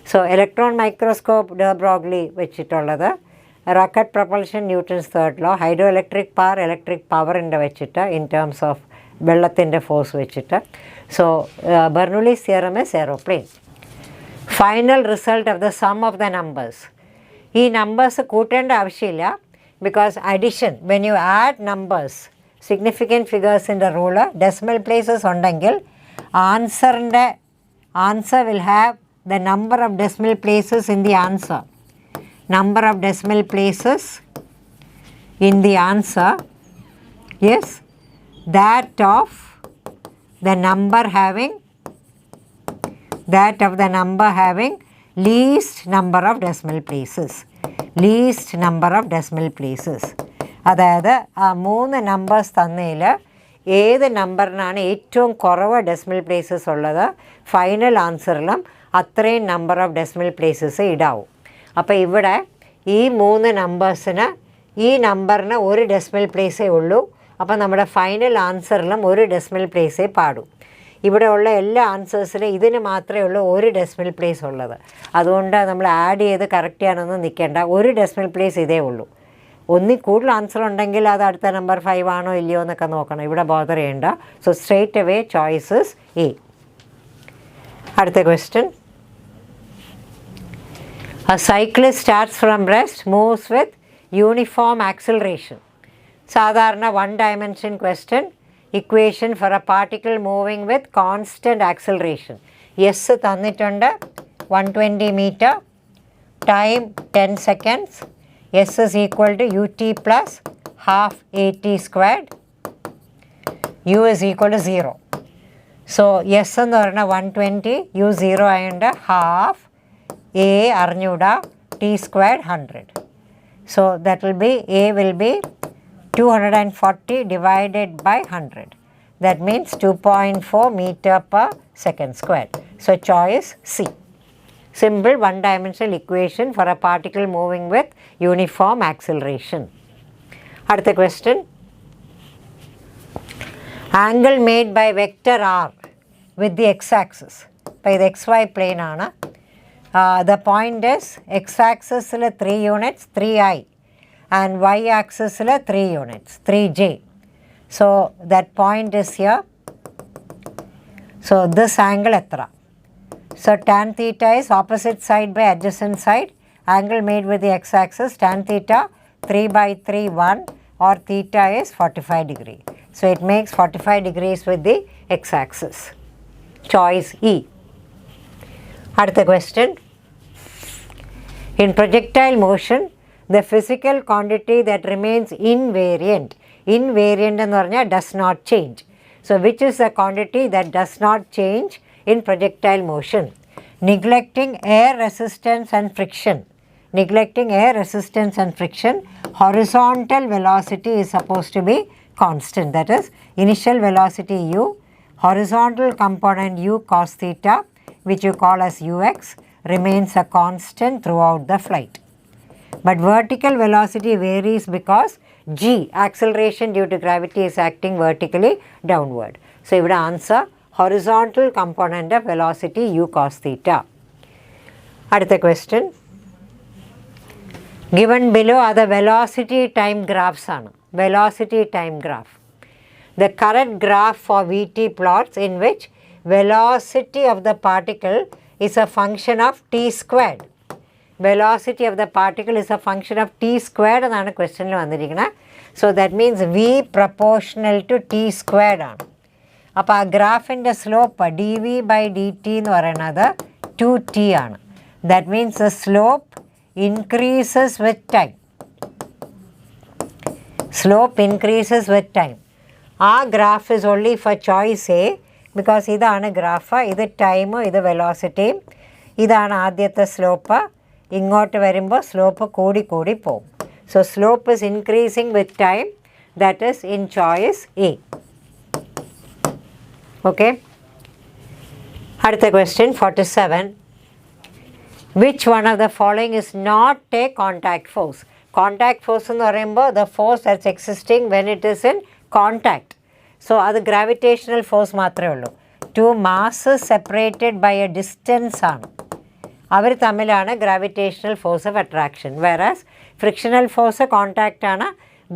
So electron microscope, Broglie vechittulladu, rocket propulsion, Newton's third law, hydroelectric power, electric power inde vechitta in terms of വെള്ളത്തിൻ്റെ ഫോഴ്സ് വെച്ചിട്ട്. So Bernoulli's theorem is aeroplane. Final result of the sum of the numbers. ഈ നമ്പേഴ്സ് കൂട്ടേണ്ട ആവശ്യമില്ല, because addition, when you add numbers, significant figures in the ruler, decimal places ഉണ്ടെങ്കിൽ answer will have the number of decimal places in the answer. Number of decimal places in the answer is that of the number having least number of decimal places. Least number of decimal places. അതായത് ആ 3 നമ്പേഴ്സ് തന്നതിൽ ഏത് നമ്പറിനാണ് ഏറ്റവും കുറവ് ഡെസിമൽ പ്ലേസസ് ഉള്ളത്, ഫൈനൽ ആൻസറിലും അത്രയും നമ്പർ ഓഫ് ഡെസിമൽ പ്ലേസസ് ഇടാവും. അപ്പോൾ ഇവിടെ ഈ 3 നമ്പേഴ്സിന് ഈ നമ്പറിന് ഒരു ഡെസിമൽ പ്ലേസേ ഉള്ളൂ. അപ്പോൾ നമ്മുടെ ഫൈനൽ ആൻസറിലും ഒരു ഡെസിമൽ പ്ലേസേ പാടൂ. ഇവിടെയുള്ള എല്ലാ ആൻസേഴ്സിലും ഇതിന് മാത്രമേ ഉള്ളൂ ഒരു ഡെസിമൽ പ്ലേസ് ഉള്ളത്. അതുകൊണ്ട് നമ്മൾ ആഡ് ചെയ്ത് കറക്റ്റ് ചെയ്യാനൊന്നും നിൽക്കേണ്ട, ഒരു ഡെസിമൽ പ്ലേസ് ഇതേ ഉള്ളൂ. ഒന്നിൽ കൂടുതൽ ആൻസർ ഉണ്ടെങ്കിൽ അത് അടുത്ത നമ്പർ 5 ആണോ ഇല്ലയോ എന്നൊക്കെ നോക്കണം. ഇവിടെ ബോദർ ചെയ്യേണ്ട. So straight away choices A. അടുത്ത question, a cyclist starts from rest, moves with uniform acceleration. സാധാരണ 1 dimension question, equation for a particle moving with constant acceleration. S തന്നിട്ടുണ്ട് 120 meter, time 10 seconds, S is equal to ut plus half at squared, u is equal to 0. So S എന്ന് പറഞ്ഞാൽ 120, u 0 ആയതുകൊണ്ട് half A arnuda T squared 100. So that will be, A will be 240 divided by 100. That means 2.4 meter per second squared. So choice C. Simple one-dimensional equation for a particle moving with uniform acceleration. Another question. Angle made by vector R with the x-axis. By the xy plane, the point is x-axis 3 units, 3i, and y-axis 3 units, 3j. So that point is here. So this angle etra. So tan theta is opposite side by adjacent side. Angle made with the x-axis, tan theta 3 by 3 1, or theta is 45 degree. So it makes 45 degrees with the x-axis. Choice E. Another question. In projectile motion, the physical quantity that remains invariant എന്ന് പറഞ്ഞാൽ does not change. So which is the quantity that does not change in projectile motion? Neglecting air resistance and friction. Neglecting air resistance and friction, horizontal velocity is supposed to be constant. That is, initial velocity u, horizontal component u cos theta, which you call as ux, remains a constant throughout the flight. But vertical velocity varies because g, acceleration due to gravity, is acting vertically downward. So you would answer horizontal component of velocity u cos theta. Another question. Given below are the velocity time graphs. Velocity time graph. The correct graph for Vt plots in which velocity of the particle is a function of t squared. Velocity of the particle is a function of t squared എന്നാണ് ക്വസ്റ്റ്യനിൽ വന്നിരിക്കുന്നത്. So that means v proportional to t squared ആണ്. അപ്പോൾ ആ ഗ്രാഫിൻ്റെ സ്ലോപ്പ് dv by dt എന്ന് പറയുന്നത് 2t ആണ്. That means the slope increases with time. Slope increases with time. Our graph is only for choice A because ഇതാണ് ഗ്രാഫ്, ഇത് ടൈം, ഇത് വെലോസിറ്റി, ഇതാണ് ആദ്യത്തെ സ്ലോപ്പ്. ഇങ്ങോട്ട് വരുമ്പോൾ സ്ലോപ്പ് കൂടി കൂടി പോകും. So slope is increasing with time, that is in choice A. Okay. Another question, 47. Which one of the following is not a contact force? Contact force എന്ന് പറയുമ്പോൾ the force that's existing when it is in contact. So അത് gravitational force മാത്രമേ ഉള്ളൂ. Two masses separated by a distance ആണ്. അവർ തമ്മിലാണ് gravitational force of attraction. Whereas frictional force contact ആണ്.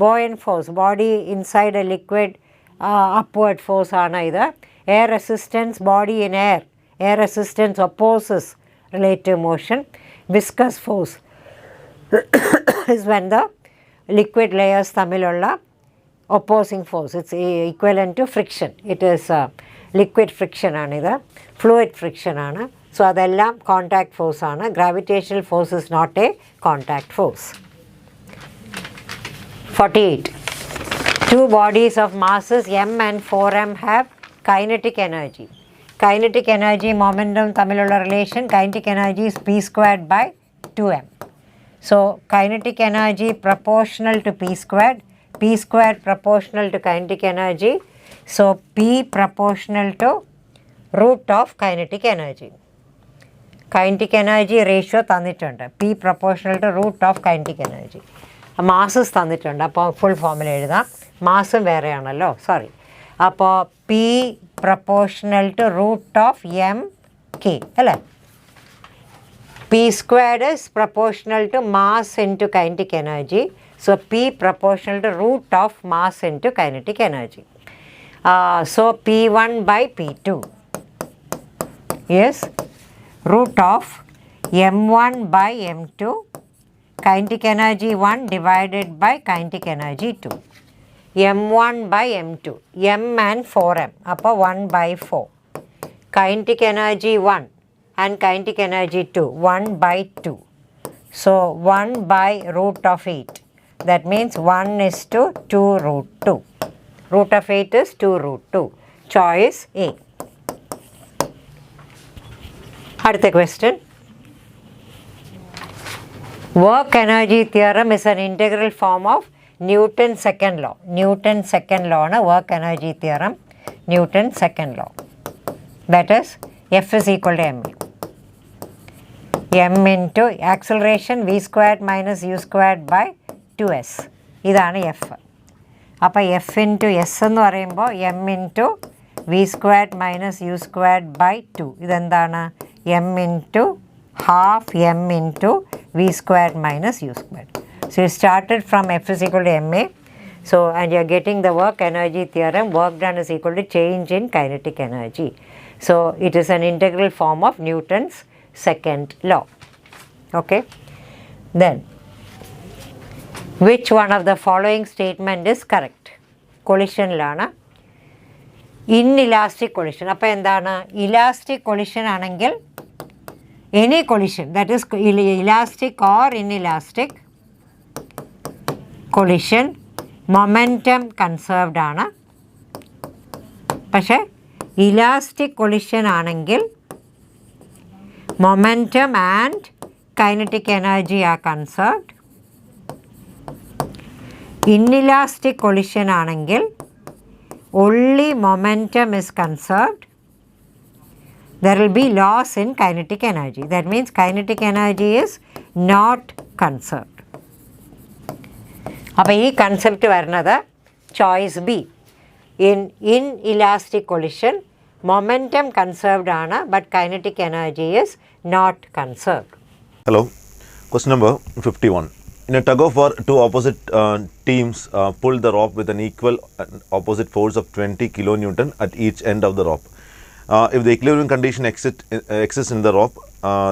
Buoyant force, body inside a liquid, upward force ആണ് ഇത്. Air resistance, body in air. Air resistance opposes relative motion. Viscous force is when the liquid layers തമ്മിലുള്ള opposing force. It's equivalent to friction. It is liquid friction ആണിത്. Fluid friction ആണ്. So അതെല്ലാം contact force ആണ്. Gravitational force is not a contact force. 48. Two bodies of masses m and 4m have kinetic energy. Kinetic energy, momentum തമ്മിലുള്ള relation, kinetic energy is p squared by 2m. So kinetic energy proportional to p squared proportional to kinetic energy. So p proportional to root of kinetic energy. Kinetic energy ratio തന്നിട്ടുണ്ട്. p proportional to root of kinetic energy. Masses തന്നിട്ടുണ്ട്. അപ്പോൾ ഫുൾ ഫോമുല എഴുതാം. മാസം വേറെയാണല്ലോ, സോറി. അപ്പോൾ p proportional to root of m k അല്ലേ. p squared is proportional to mass into kinetic energy. So p proportional to root of mass into kinetic energy. So p1 by p2 is root of m1 by m2 kinetic energy 1 divided by kinetic energy 2. m1 by m2, m and 4m, upper 1 by 4. Kinetic energy 1 and kinetic energy 2, 1 by 2. So 1 by root of 8. That means 1 is to 2 root 2. Root of 8 is 2 root 2. Choice A. Another question. Work energy theorem is an integral form of Newton's second law. Newton's second law is work energy theorem. Newton's second law. That is F is equal to ma. M into acceleration v squared minus u squared by 2s. ഇതാണ് F. അപ്പോൾ F into S എന്ന് പറയുമ്പോൾ M into v squared minus u squared by 2. ഇതെന്താണ്? M into half M into v squared minus u squared. So you started from F is equal to ma. So and you are getting the work energy theorem. Work done is equal to change in kinetic energy. So it is an integral form of Newton's second law. Okay. Then which one of the following statement is correct? Collision lana. Inelastic collision. അപ്പോൾ എന്താണ്? Elastic collision ആണെങ്കിൽ any collision, that is elastic or inelastic collision, momentum conserved ആണ്. പക്ഷേ elastic collision ആണെങ്കിൽ momentum and kinetic energy are conserved. Inelastic collision ആണെങ്കിൽ only momentum is conserved. There will be loss in kinetic energy. That means kinetic energy is not conserved. അപ്പോൾ ഈ കൺസെപ്റ്റ് വരുന്നത് choice B. Inelastic collision momentum conserved ആണ്, but kinetic energy is not conserved. Hello, question number 51. In a tug of war, two opposite teams pull the rope with an equal and opposite force of 20 kilonewton at each end of the rope. If the equilibrium condition exists in the rope,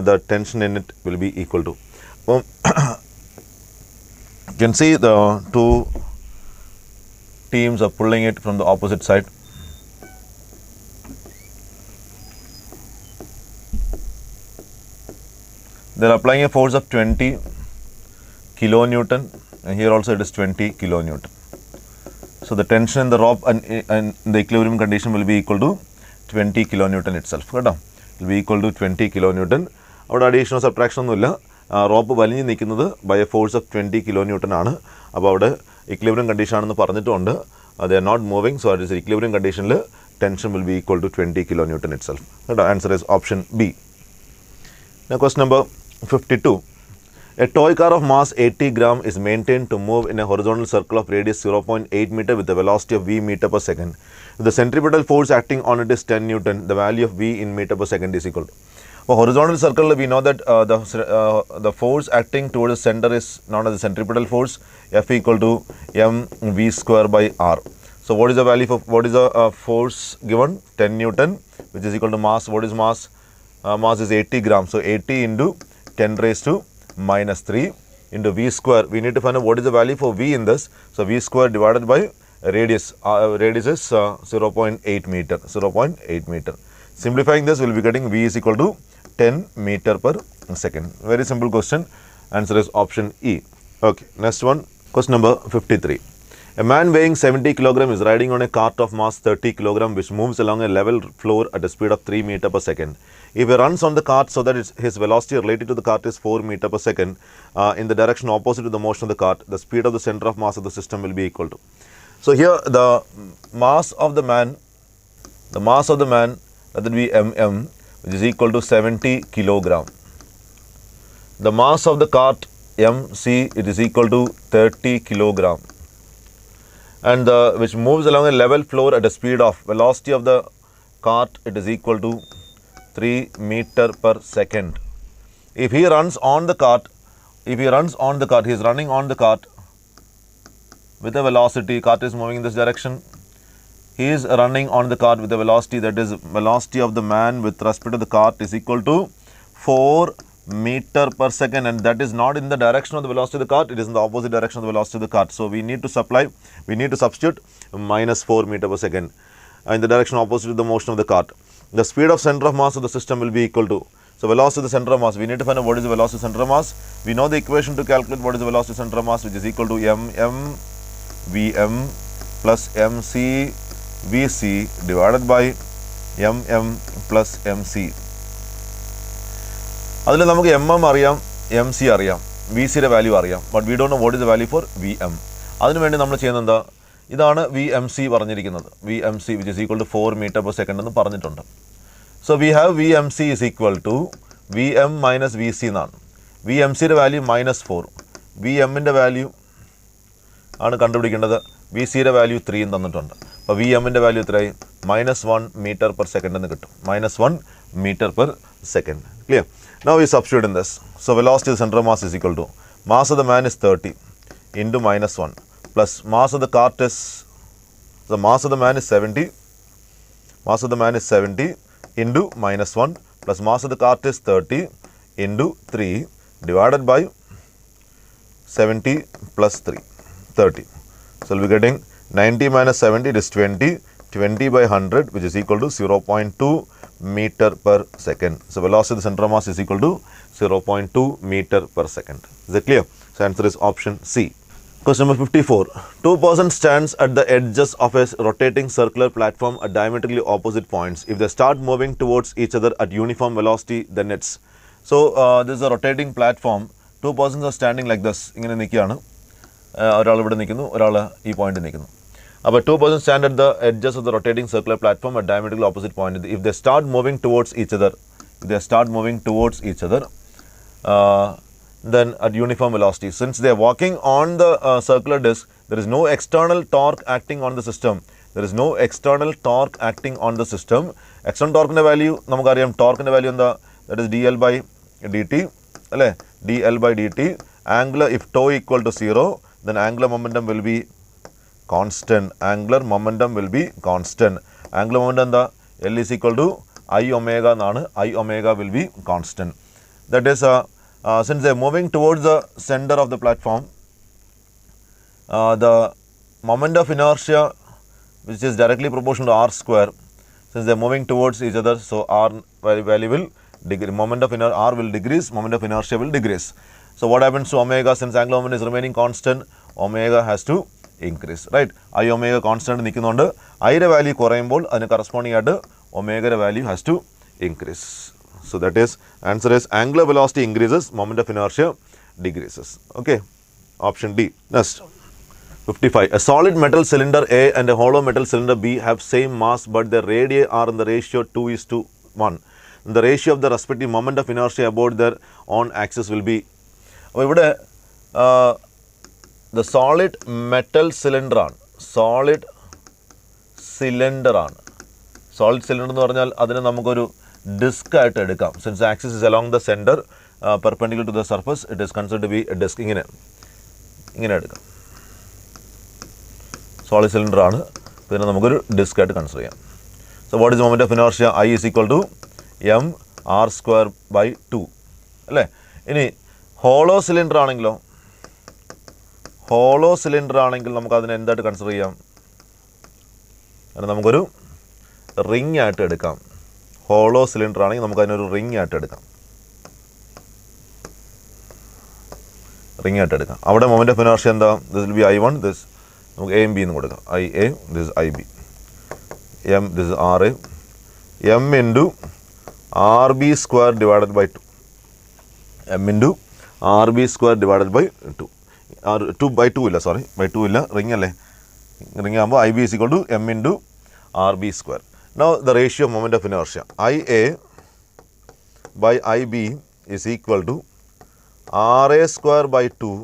the tension in it will be equal to. You can see the two teams are pulling it from the opposite side. They are applying a force of 20 kilonewton, and here also it is 20 kilonewton. So the tension in the rope and the equilibrium condition will be equal to 20 kilonewton itself. It will be equal to 20 kilonewton. Our addition or subtraction ഒന്നുമില്ല. റോപ്പ് വലിഞ്ഞ് നിൽക്കുന്നത് by a force of 20 kilonewton ആണ്. അപ്പോൾ അവിടെ ഇക്വിലിബ്രിയം കണ്ടീഷൻ ആണെന്ന് പറഞ്ഞിട്ടുണ്ട്. They are not moving, so it is equilibrium condition tension will be equal to 20 kilonewton itself. The answer is option B. Now question number 52. A toy car of mass 80 gram is maintained to move in a horizontal circle of radius 0.8 meter with a velocity of v meter per second. If the centripetal force acting on it is 10 Newton, the value of v in meter per second is equal to. For horizontal circle, we know that the force acting towards the center is known as the centripetal force, F equal to mv square by r. So what is the value for, what is the force given? 10 Newton, which is equal to mass. What is mass? Mass is 80 grams. So 80 into 10 raised to minus 3 into v square. We need to find out what is the value for v in this. So v square divided by radius. Radius is 0.8 meter. 0.8 meter. Simplifying this, we will be getting v is equal to 10 meter per second. Very simple question. Answer is option E. Okay. Next one. Question number 53. A man weighing 70 kg is riding on a cart of mass 30 kg which moves along a level floor at a speed of 3 meter per second. If he runs on the cart so that his velocity related to the cart is 4 meter per second in the direction opposite to the motion of the cart, the speed of the center of mass of the system will be equal to. So here the mass of the man, that will be mm, which is equal to 70 kilogram. The mass of the cart mc, it is equal to 30 kilogram. And which moves along a level floor at a speed of velocity of the cart, it is equal to 3 meter per second. If he runs on the cart, he is running on the cart with a velocity, cart is moving in this direction. He is running on the cart with a velocity, that is velocity of the man with respect to the cart is equal to 4 meter per second, and that is not in the direction of the velocity of the cart, it is in the opposite direction of the velocity of the cart. So we need to substitute minus 4 meter per second in the direction opposite to the motion of the cart. The speed of center of mass of the system will be equal to. So velocity of the center of mass, we need to find out what is the velocity of center of mass. We know the equation to calculate what is the velocity of center of mass, which is equal to vm plus mc vc divided by plus mc. അതിൽ നമുക്ക് mm അറിയാം, mc അറിയാം. വി സിയുടെ വാല്യൂ അറിയാം, but we don't know what is the value for V M. അതിനുവേണ്ടി നമ്മൾ ചെയ്യുന്നത് എന്താ, ഇതാണ് വി എം സി പറഞ്ഞിരിക്കുന്നത്, V M C which is equal to 4 meter per second എന്ന് പറഞ്ഞിട്ടുണ്ട്. So we have V M C is equal to V M minus V C എന്നാണ്. വി എം സിയുടെ വാല്യൂ -4, വി എമ്മിൻ്റെ വാല്യൂ ആണ് കണ്ടുപിടിക്കേണ്ടത്, വി സിയുടെ വാല്യൂ 3 തന്നിട്ടുണ്ട്. അപ്പോൾ വി എമ്മിൻ്റെ വാല്യൂ എത്രയായി, -1 മീറ്റർ പെർ സെക്കൻഡ് എന്ന് കിട്ടും, -1 meter per second. Clear? Now we substitute in this. So velocity of the center of mass is equal to mass of the man is 30 into -1 plus mass of the cart is, the mass of the man is 70, mass of the man is 70 into -1 plus mass of the cart is 30 into 3 divided by 70 plus 3, 30. So we'll be getting 90 minus 70, it is 20, 20 by 100 which is equal to 0.2 meter per second. So velocity of the center of mass is equal to 0.2 meter per second. Is it clear? So answer is option C. Question number 54. Two persons stands at the edges of a rotating circular platform at diametrically opposite points. If they start moving towards each other at uniform velocity, then it's. So this is a rotating platform. Two persons are standing like this. ഇങ്ങനെ നിൽക്കുകയാണ്, ഒരാൾ ഇവിടെ നിൽക്കുന്നു, ഒരാൾ ഈ പോയിന്റ് നിൽക്കുന്നു. But two persons stand at the edges of the rotating circular platform at diametrically opposite points. If they start moving towards each other, then at uniform velocity, since they are walking on the circular disc, there is no external torque acting on the system. External torque value, നമുക്കറിയാം torque value എന്താ, that is dl by dt, അല്ലേ, dl by dt. Angular, if tau equal to 0, then angular momentum will be constant. Angular momentum എന്താ, L is equal to I omega എന്നാണ്, I omega will be constant. That is, since they are moving towards the center of the platform, the moment of inertia which is directly proportional to r square, since they are moving towards each other, so r value will decrease, r will decrease, moment of inertia will decrease. So what happens to omega, since angular momentum is remaining constant, omega has to increase, right? I omega constant നിൽക്കുന്നുണ്ട്, ഐയുടെ വാല്യൂ കുറയുമ്പോൾ അതിന് കറസ്പോണ്ടിങ് ആയിട്ട് ഒമേഗയുടെ value has to increase. So that is answer is angular velocity increases, moment of inertia decreases. Okay, option D. Next, 55. A solid metal cylinder A and a hollow metal cylinder B have same mass, but their radii are in the ratio 2:1. The ratio of the respective moment of inertia about their own axis will be. അപ്പോൾ ഇവിടെ the solid metal cylinder ആണ്, solid cylinder എന്ന് പറഞ്ഞാൽ അതിനെ നമുക്കൊരു ഡിസ്ക് ആയിട്ട് എടുക്കാം. Since axis is along the centre perpendicular to the surface, it is considered to be a disk. ഇങ്ങനെ എടുക്കാം, സോളിഡ് സിലിണ്ടർ ആണ്, ഇതിനെ നമുക്കൊരു ഡിസ്ക് ആയിട്ട് കൺസിഡർ ചെയ്യാം. So what is moment of inertia, I is equal to mr²/2, അല്ലേ. ഇനി ഹോളോ സിലിണ്ടർ ആണെങ്കിൽ നമുക്ക് അതിനെ എന്തായിട്ട് കൺസിഡർ ചെയ്യാം, നമുക്കൊരു റിംഗ് ആയിട്ട് എടുക്കാം. ഹോളോ സിലിണ്ടർ ആണെങ്കിൽ നമുക്ക് അതിനൊരു റിംഗ് ആയിട്ട് എടുക്കാം. അവിടെ മൊമെന്റ് ഓഫ് ഇനർഷ്യ എന്താ, this will be I1, this നമുക്ക് എ എം ബി എന്ന് കൊടുക്കാം, IA, this IB, M, this RA, M into RB² divided by 2, M into RB² divided by 2, 2/2 ഇല്ല, സോറി, ബൈ 2 ഇല്ല, റിംഗ് അല്ലേ, റിംഗ് ആകുമ്പോൾ IB is equal to M into RB². Now the ratio of moment of inertia, IA by IB is equal to RA² by 2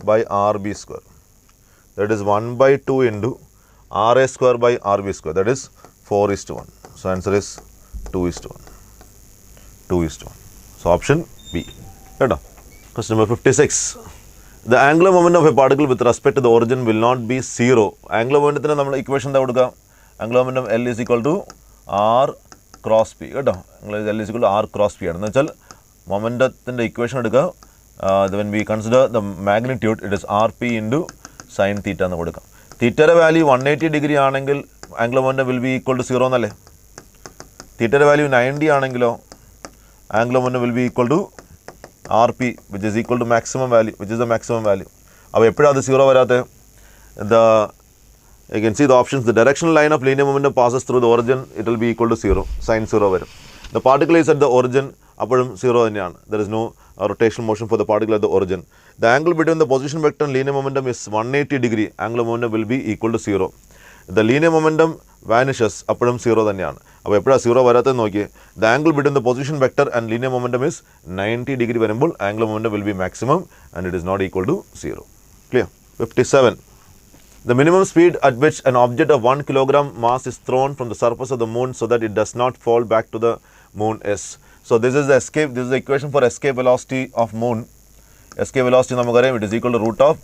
by RB². That is 1/2 into RA² by RB². That is 4:1. So answer is 2:1. 2:1. So option B. Question number 56. The angular momentum of a particle with respect to the origin will not be 0. Angular momentum നമ്മൾ ഇക്വേഷൻ എന്താ കൊടുക്കുക, angular momentum L is equal to R cross P, കേട്ടോ. L is equal to R cross P ആണ്. എന്ന് വെച്ചാൽ മൊമെൻറ്റത്തിൻ്റെ ഇക്വേഷൻ എടുക്കുക, when we consider the magnitude, it is RP into sin theta എന്ന് കൊടുക്കാം. തീറ്റയുടെ വാല്യൂ 180 ഡിഗ്രി ആണെങ്കിൽ angular momentum will be equal to 0 എന്നല്ലേ. തീറ്റയുടെ വാല്യൂ 90 ആണെങ്കിലോ angular momentum will be equal to RP, which is equal to maximum value, which is the maximum value. അപ്പോൾ എപ്പോഴാണ് അത് 0 വരാത്തത്, you can see the options. The directional line of linear momentum passes through the origin, it will be equal to 0, sin 0 വരും. The particle is at the origin, appadum 0 thaneyanu. There is no rotational motion for the particle at the origin. The angle between the position vector and linear momentum is 180 degree. Angular momentum will be equal to 0. The linear momentum vanishes, appadum 0 thaneyanu. അപ്പോൾ എപ്പോഴാണ് 0 വരാത്തതെന്ന് നോക്കിയേ. The angle between the position vector and linear momentum is 90 degree വരുമ്പോൾ angular momentum will be maximum and it is not equal to 0. Clear? 57. The minimum speed at which an object of 1 kilogram mass is thrown from the surface of the moon so that it does not fall back to the moon is. So this is the escape, this is the equation for escape velocity of moon. Escape velocity നമുക്കറിയാം, it is equal to root of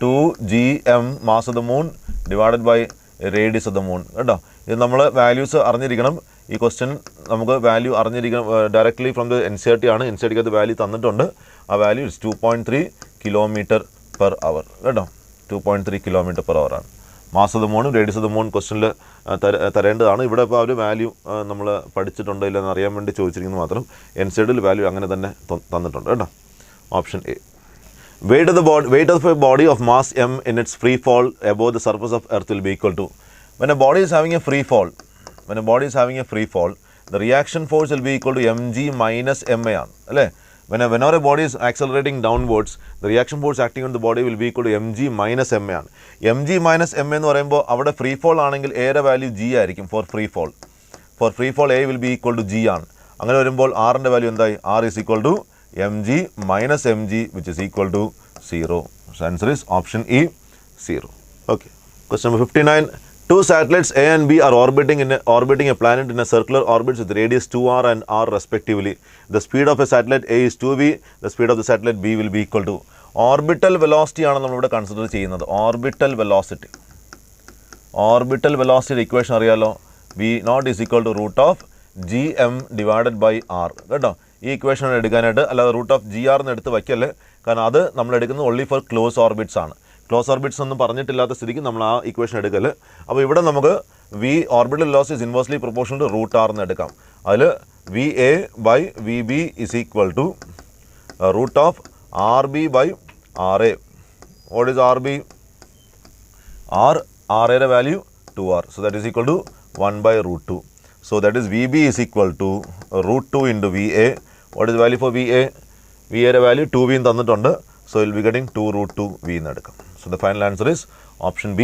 2gm mass of the moon divided by radius of the moon. കേട്ടോ, ഇത് നമ്മൾ വാല്യൂസ് അറിഞ്ഞിരിക്കണം. ഈ ക്വസ്റ്റ്യൻ നമുക്ക് വാല്യൂ അറിഞ്ഞിരിക്കണം. ഡയറക്ട്ലി ഫ്രം ദ NCERT ആണ്. NCERTക്കകത്ത് വാല്യൂ തന്നിട്ടുണ്ട്. ആ വാല്യൂ ഇസ് 2.3 km/h. കേട്ടോ, 2.3 km/h ആണ്. Mass of the moon, radius of the moon ക്വസ്റ്റ്യനിൽ തരേണ്ടതാണ്. ഇവിടെ ഇപ്പോൾ അവർ വാല്യൂ നമ്മൾ പഠിച്ചിട്ടുണ്ടോ ഇല്ലെന്ന് അറിയാൻ വേണ്ടി ചോദിച്ചിരിക്കുന്നത് മാത്രം. NCERTൽ വാല്യൂ അങ്ങനെ തന്നെ തന്നിട്ടുണ്ട് കേട്ടോ. Option A. Weight of a body of mass m in its free fall above the surface of earth will be equal to. When a body is having a free fall, the reaction force will be equal to mg minus ma ആണ് അല്ലേ. Whenever a body is accelerating downwards, the reaction force acting on the body will be equal to mg minus ma ആണ്. mg minus ma എന്ന് പറയുമ്പോൾ അവിടെ ഫ്രീ ഫോൾ ആണെങ്കിൽ എയുടെ വാല്യൂ g ആയിരിക്കും for free fall. For free fall a will be equal to g ആണ്. അങ്ങനെ വരുമ്പോൾ r ൻ്റെ വാല്യൂ എന്തായി? r is equal to mg minus mg which is equal to 0. So answer is option E, 0. Okay. Question number 59. Two satellites A and B are orbiting a planet in a circular orbit with radius 2r and r respectively. The speed of a satellite A is 2v. The speed of the satellite B will be equal to. Orbital velocity ആണ് നമ്മൾ ഇവിടെ കൺസിഡർ ചെയ്യുന്നത്. Orbital velocity equation അറിയാലോ. V0 is equal to root of gm divided by r. കേട്ടോ, ഈ ഇക്വേഷൻ എടുക്കാനായിട്ട് അല്ലാതെ റൂട്ട് ഓഫ് ജി ആർ എന്ന് എടുത്ത് വയ്ക്കല്ലേ. കാരണം അത് നമ്മൾ എടുക്കുന്നത് ഓൺലി ഫോർ ക്ലോസ് ഓർബിറ്റ്സ് ആണ്. ക്ലോസ് ഓർബിറ്റ്സ് ഒന്നും പറഞ്ഞിട്ടില്ലാത്ത സ്ഥിതിക്ക് നമ്മൾ ആ ഇക്വേഷൻ എടുക്കല്. അപ്പോൾ ഇവിടെ നമുക്ക് v orbital velocity is inversely proportional to root r എന്ന് എടുക്കാം. അതിൽ v a by v b is equal to root of r b by r a. What is r b? R എയുടെ value 2r. So that is equal to 1 by root 2. So that is VB is equal to root 2 into VA. What is the value for VA? VA value 2V in തന്നിട്ടുണ്ട്. So we will be getting 2 root 2 V എന്ന് എടുക്കാം. So the final answer is option B,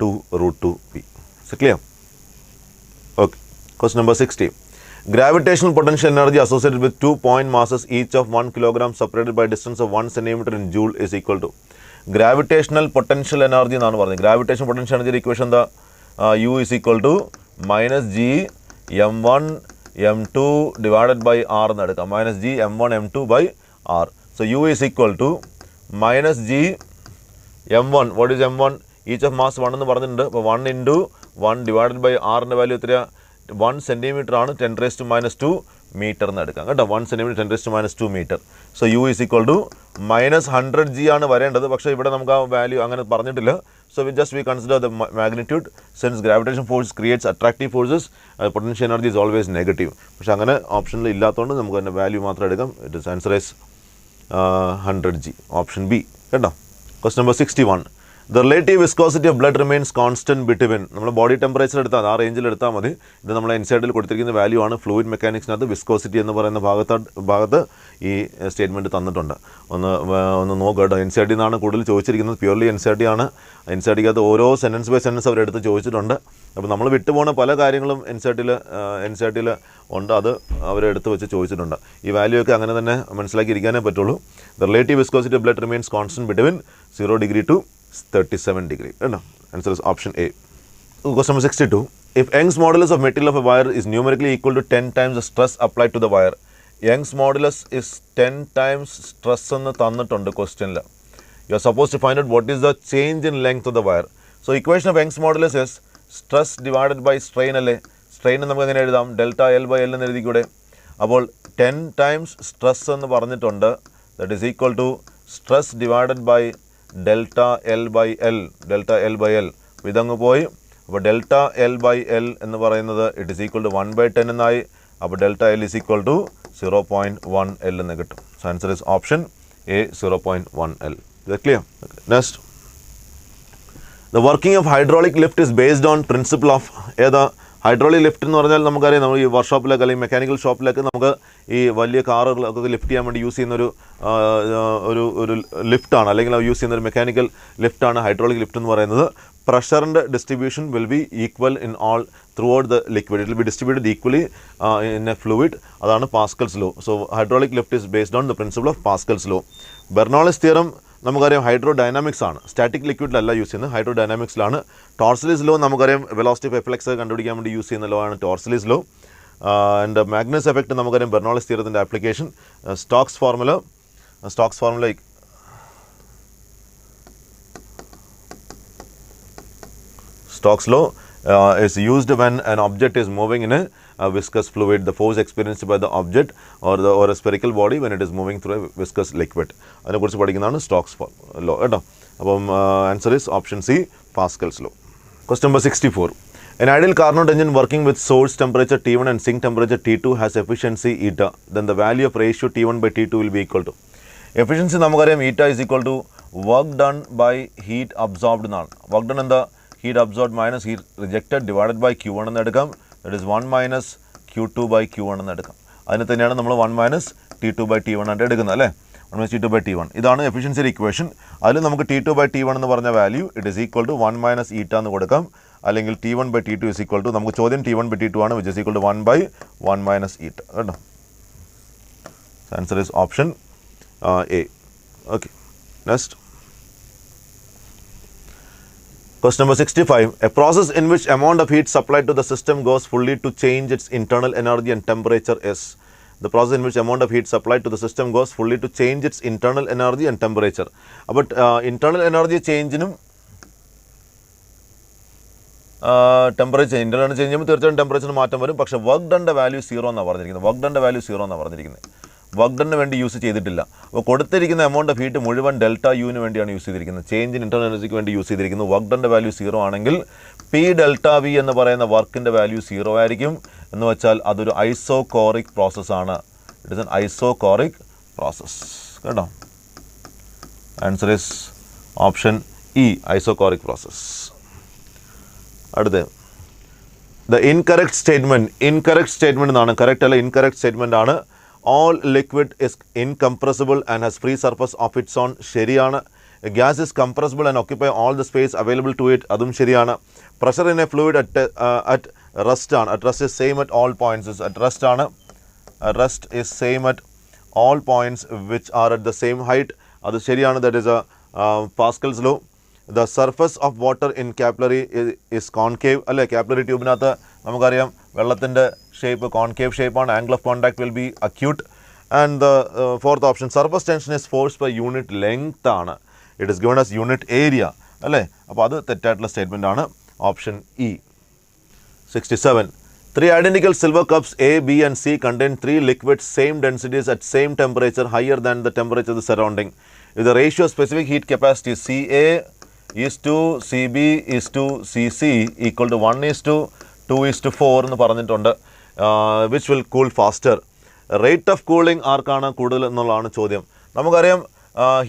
2 root 2 V. Is it clear? Okay. Question number 60. Gravitational potential energy associated with 2 point masses each of 1 kilogram separated by distance of 1 centimeter in joule is equal to. Gravitational potential energy എന്നാണ് പറഞ്ഞത്. Gravitational potential energy equation എന്താ? U is equal to minus G m1 m2 divided by r എന്ന് എടുക്കാം. minus G m1 m2 by r. So U is equal to minus G m1. What is m1? Each of mass 1 എന്ന് പറഞ്ഞിട്ടുണ്ട്. അപ്പോൾ 1 into 1 divided by r ൻ്റെ വാല്യൂ എത്രയാണ്? 1 centimeter ആണ് 10 raised to minus 2 meter എന്ന് എടുക്കാം കേട്ടോ. 1 centimeter 10 raised to minus 2 meter. So U is equal to minus 100 G ആണ് വരേണ്ടത്. പക്ഷേ ഇവിടെ നമുക്ക് ആ വാല്യൂ അങ്ങനെ പറഞ്ഞിട്ടില്ല. So we consider the magnitude. Since gravitation force creates attractive forces, potential energy is always negative. പക്ഷേ അങ്ങനെ ഓപ്ഷനിൽ ഇല്ലാത്തതുകൊണ്ട് നമുക്ക് അതിൻ്റെ വാല്യൂ മാത്രം എടുക്കാം. It is answer is 100 G. Option B കേട്ടോ. Question number 61. The relative viscosity of blood remains constant between. നമ്മൾ ബോഡി ടെമ്പറേച്ചർ എടുത്താൽ ആ റേഞ്ചിൽ എടുത്താൽ മതി. ഇത് നമ്മൾ NCERTൽ കൊടുത്തിരിക്കുന്ന വാല്യൂ ആണ്. ഫ്ലൂയിഡ് മെക്കാനിക്സിനകത്ത് വിസ്കോസിറ്റി എന്ന് പറയുന്ന ഭാഗത്ത് ഈ സ്റ്റേറ്റ്മെൻറ്റ് തന്നിട്ടുണ്ട്. ഒന്ന് നോക്കുക കേട്ടോ. NCERT എന്നാണ് കൂടുതൽ ചോദിച്ചിരിക്കുന്നത്. പ്യൂർലി NCERT ആണ്. NCERTക്കകത്ത് ഓരോ സെൻറ്റൻസ് ബൈ സെൻറ്റൻസ് അവരെടുത്ത് ചോദിച്ചിട്ടുണ്ട്. അപ്പോൾ നമ്മൾ വിട്ടുപോകുന്ന പല കാര്യങ്ങളും NCERTൽ ഉണ്ട്. അത് അവരെടുത്ത് വെച്ച് ചോദിച്ചിട്ടുണ്ട്. ഈ വാല്യൂ ഒക്കെ അങ്ങനെ തന്നെ മനസ്സിലാക്കിയിരിക്കാനേ പറ്റുള്ളൂ. The relative viscosity of blood remains constant between 0 degree to 37 degree. Answer is option A. Question number 62. If Young's modulus of material of a wire is numerically equal to 10 times the stress applied to the wire, Young's modulus is 10 times stress എന്ന് തന്നിട്ടുണ്ട് ക്വസ്റ്റ്യനിൽ. You are supposed to find out what is the change in length of the wire. So equation of Young's modulus is stress divided by strain അല്ലേ. സ്ട്രെയിൻ നമുക്ക് എങ്ങനെ എഴുതാം? ഡെൽറ്റ എൽ ബൈ എൽ എന്ന് എഴുതിക്കൂടെ. അപ്പോൾ 10 times stress എന്ന് പറഞ്ഞിട്ടുണ്ട്. That is equal to stress divided by delta L by L. ഇതങ്ങ് പോയി. അപ്പോൾ ഡെൽറ്റ എൽ ബൈ എൽ എന്ന് പറയുന്നത് ഇറ്റ് ഈസ് ഈക്വൽ ടു 1/10 എന്നായി. അപ്പോൾ delta l is equal to 0.1 l എന്ന് കിട്ടും. So answer is option A, 0.1 l. ഇത് clear? Next, the working of hydraulic lift is based on principle of ഏതാ? ഹൈഡ്രോളിക് ലിഫ്റ്റ് എന്ന് പറഞ്ഞാൽ നമുക്കറിയാം, നമ്മൾ ഈ വർക്ക്ഷോപ്പിലൊക്കെ അല്ലെങ്കിൽ മെക്കാനിക്കൽ ഷോപ്പിലൊക്കെ നമുക്ക് ഈ വലിയ കാറുകളൊക്കെ ലിഫ്റ്റ് ചെയ്യാൻ വേണ്ടി യൂസ് ചെയ്യുന്ന ഒരു ലിഫ്റ്റാണ്, അല്ലെങ്കിൽ യൂസ് ചെയ്യുന്ന ഒരു മെക്കാനിക്കൽ ലിഫ്റ്റാണ് ഹൈഡ്രോളിക് ലിഫ്റ്റ് എന്ന് പറയുന്നത്. പ്രഷറിൻ്റെ distribution will be equal in all throughout the liquid. It will be distributed equally in a fluid. അതാണ് Pascal's law. So hydraulic lift is based on the principle of Pascal's law. Bernoulli's theorem നമുക്കറിയാം ഹൈഡ്രോഡൈനാമിക്സ് ആണ്, സ്റ്റാറ്റിക് ലിക്വിഡിലല്ല യൂസ് ചെയ്യുന്നത്, ഹൈഡ്രോഡൈനാമിക്സിലാണ്. ടോർസലിസ് ലോ നമുക്കറിയാം വെലോസിറ്റി ഓഫ് എഫ്ലക്സ് കണ്ടുപിടിക്കാൻ വേണ്ടി യൂസ് ചെയ്യുന്ന ലോ ആണ് Torricelli's law. And Magnus effect നമുക്കറിയാം ബെർണോളിസ് തിയറത്തിൻ്റെ application. Stokes formula Stokes law is used when an object is moving in a viscous fluid. The force experienced by the object or a spherical body when it is moving through a viscous liquid. അതിനെക്കുറിച്ച് പഠിക്കുന്നതാണ് സ്റ്റോക്സ് ലോ കേട്ടോ. അപ്പം answer is option C, Pascal's law. Question number 64. An ideal Carnot engine working with source temperature T1 and sink temperature T2 has efficiency eta. Then the value of ratio T1 by T2 will be equal to. Efficiency നമുക്കറിയാം eta is equal to work done by heat absorbed എന്നാണ്. Work done എന്താ? Heat absorbed minus heat rejected divided by Q1 എന്ന് എടുക്കാം. That is 1 minus Q2 by Q1 എന്ന് എടുക്കാം. അതിന് തന്നെയാണ് നമ്മൾ 1 minus T2 by T1 ആയിട്ട് എടുക്കുന്നത് അല്ലേ. 1 minus T2 by T1. ഇതാണ് എഫിഷ്യൻസി ഇക്വേഷൻ. അതിൽ നമുക്ക് T2 by T1 എന്ന് പറഞ്ഞ value it is equal to 1 minus eta എന്ന് കൊടുക്കാം. അല്ലെങ്കിൽ T1 by T2 is equal to, നമുക്ക് ചോദ്യം T1 by T2 ആണ്, which is equal to 1 by 1 minus eta കേട്ടോ. Answer is option A. Okay, next. Question number 65. A process in which amount of heat supplied to the system goes fully to change its internal energy and temperature is. The process in which amount of heat supplied to the system goes fully to change its internal energy and temperature. But internal energy change-നും ടെമ്പറേച്ചർ, internal energy change ചെയ്യുമ്പോൾ തീർച്ചയായും ടെമ്പറേച്ചറിന് മാറ്റം വരും. പക്ഷേ വർക്ക് ഡണ്ടെ വാല്യൂ 0 എന്നാണ് പറഞ്ഞിരിക്കുന്നത്. വർക്ക് ഡണ്ടെ വാല്യൂ 0 എന്നാണ് പറഞ്ഞിരിക്കുന്നത്. വർക്ക് ഡണ്ണിന് വേണ്ടി യൂസ് ചെയ്തിട്ടില്ല. അപ്പോൾ കൊടുത്തിരിക്കുന്ന എമൗണ്ട് ഓഫ് ഹീറ്റ് മുഴുവൻ ഡെൽറ്റ യുവിന് വേണ്ടിയാണ് യൂസ് ചെയ്തിരിക്കുന്നത്. ചേഞ്ച് ഇൻ ഇൻറ്റർണൽ എനർജിക്ക് വേണ്ടി യൂസ് ചെയ്തിരിക്കുന്നു. വർക്ക് ഡണ്ണിൻ്റെ വാല്യൂ 0 ആണെങ്കിൽ പി ഡെൽറ്റ വി എന്ന് പറയുന്ന വർക്കിൻ്റെ വാല്യൂ 0 ആയിരിക്കും. എന്ന് വെച്ചാൽ അതൊരു ഐസോകോറിക് പ്രോസസ്സാണ്. It is an isochoric process കേട്ടോ. Answer is option E, isochoric process. അടുത്ത് ദ ഇൻകറക്റ്റ് സ്റ്റേറ്റ്മെൻറ്റ് എന്നാണ്. കറക്റ്റ് അല്ല, ഇൻകറക്റ്റ് സ്റ്റേറ്റ്മെൻ്റ് ആണ്. All liquid is incompressible and has free surface of its own. ശരിയാണ്. Gas is compressible and occupy all the space available to it. അതും ശരിയാണ്. Pressure in a fluid at rest ആണ്. At rest is same at all points. At rest ആണ്. At rest is same at all points which are at the same height. അത് ശരിയാണ്. That is a Pascal's law. The surface of water in capillary is concave അല്ലേ. കാപ്പിലറി ട്യൂബിനകത്ത് നമുക്കറിയാം വെള്ളത്തിൻ്റെ ഷേപ്പ് കോൺകേവ് ഷേപ്പാണ്. Angle of contact will be acute. And the fourth option, surface tension is force by unit length ആണ്. It is given as unit area അല്ലേ. അപ്പോൾ അത് തെറ്റായിട്ടുള്ള സ്റ്റേറ്റ്മെൻ്റ് ആണ്. Option E. 67. 3 identical silver cups A, B and C contain 3 liquids same densities at same temperature higher than the temperature of the surrounding. If the ratio of specific heat capacity CA is to CB is to CC equal to 1:2:4 എന്ന് പറഞ്ഞിട്ടുണ്ട്. Which will cool faster. Rate of cooling ആർക്കാണ് കൂടുതൽ എന്നുള്ളതാണ് ചോദ്യം. നമുക്കറിയാം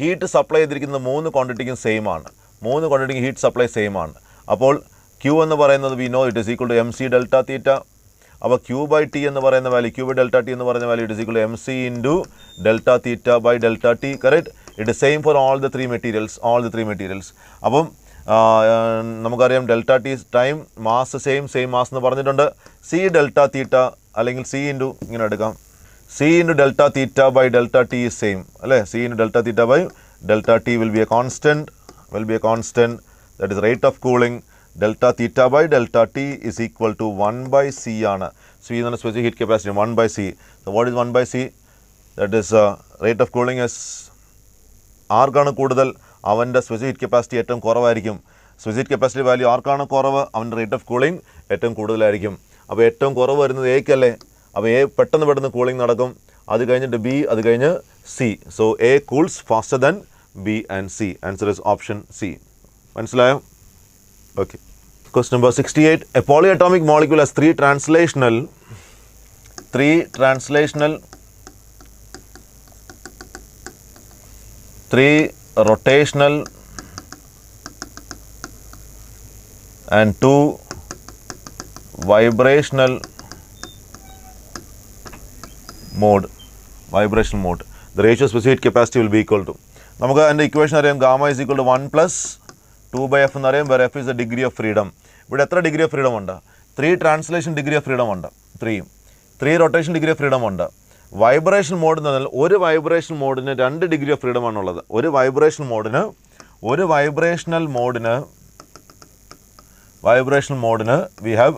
ഹീറ്റ് സപ്ലൈ ചെയ്തിരിക്കുന്ന 3 ക്വാണ്ടിറ്റിക്കും സെയിം ആണ്. 3 ക്വാണ്ടിറ്റിക്കും ഹീറ്റ് സപ്ലൈ സെയിം ആണ്. അപ്പോൾ Q എന്ന് പറയുന്നത് we know it is equal to MC delta theta. അപ്പോൾ Q ബൈ T എന്ന് പറയുന്ന value, Q by delta T എന്ന് പറയുന്ന value it is equal to MC into delta theta by delta T. Correct. It is same for all the three materials. അപ്പം നമുക്കറിയാം delta T time mass same mass എന്ന് പറഞ്ഞിട്ടുണ്ട്. സി ഡെൽറ്റ തീറ്റ അല്ലെങ്കിൽ സി ഇൻറ്റു ഇങ്ങനെ എടുക്കാം, C into delta theta by delta T is same അല്ലേ. C into delta theta by delta T will be a constant that is rate of cooling. Delta theta by delta T is equal to 1/c ആണ്. സി എന്ന് പറഞ്ഞ specific heat capacity 1/c. So what is 1/c? That is rate of cooling is, ആർക്കാണ് കൂടുതൽ അവൻ്റെ സ്പെസിഫിക് കപ്പാസിറ്റി ഏറ്റവും കുറവായിരിക്കും. സ്പെസിഫിക് കപ്പാസിറ്റി വാല്യൂ ആർക്കാണ് കുറവ് അവൻ്റെ റേറ്റ് ഓഫ് കൂളിംഗ് ഏറ്റവും കൂടുതലായിരിക്കും. അപ്പോൾ ഏറ്റവും കുറവ് വരുന്നത് എക്കല്ലേ. അപ്പോൾ എ പെട്ടെന്ന് കൂളിംഗ് നടക്കും. അത് കഴിഞ്ഞിട്ട് ബി, അത് കഴിഞ്ഞ് C. So A cools faster than B and C. Answer is option C. മനസ്സിലായോ? Okay. Question number 68. A polyatomic molecule has 3 translational, 3 rotational and 2 vibrational mode, the ratio of specific capacity will be equal to, നമുക്ക് അതിൻ്റെ ഇക്വേഷൻ അറിയാം, gamma is equal to 1 plus 2 by f എന്ന് അറിയാം, where f is the degree of freedom. ഇവിടെ എത്ര ഡിഗ്രി ഓഫ് ഫ്രീഡം ഉണ്ട്? 3 ട്രാൻസ്ലേഷൻ ഡിഗ്രി ഓഫ് ഫ്രീഡം ഉണ്ട്, 3 റൊട്ടേഷൻ ഡിഗ്രി ഓഫ് ഫ്രീഡം ഉണ്ട്. വൈബ്രേഷൻ മോഡ് എന്ന് പറഞ്ഞാൽ ഒരു വൈബ്രേഷൻ മോഡിന് 2 ഡിഗ്രി ഓഫ് ഫ്രീഡം ആണുള്ളത്. ഒരു വൈബ്രേഷണൽ മോഡിന് we have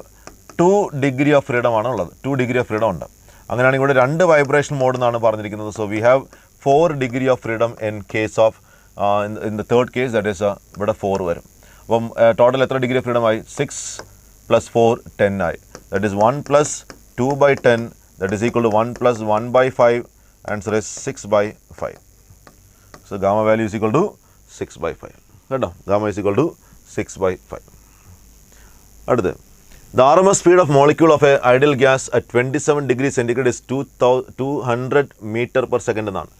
2 degree of freedom ആണുള്ളത്, 2 ഡിഗ്രി ഓഫ് ഫ്രീഡം ഉണ്ട്. അങ്ങനെയാണെങ്കിൽ ഇവിടെ 2 വൈബ്രേഷൻ മോഡ് എന്നാണ് പറഞ്ഞിരിക്കുന്നത്. So we have 4 degree of freedom in case of in the third case, that is ഇവിടെ 4 വരും. അപ്പം ടോട്ടൽ എത്ര ഡിഗ്രി ഓഫ് ഫ്രീഡം ആയി? 6 plus 4 10 ആയി. That is 1 plus 2 by 10, that is equal to 1 plus 1 by 5, answer is 6 by 5. So gamma value is equal to 6 by 5. കേട്ടോ, gamma is equal to 6 by 5. അടുത്ത്, the RMS speed of molecule of a ideal gas at 27 degrees centigrade is 200 meter per second എന്നാണ്.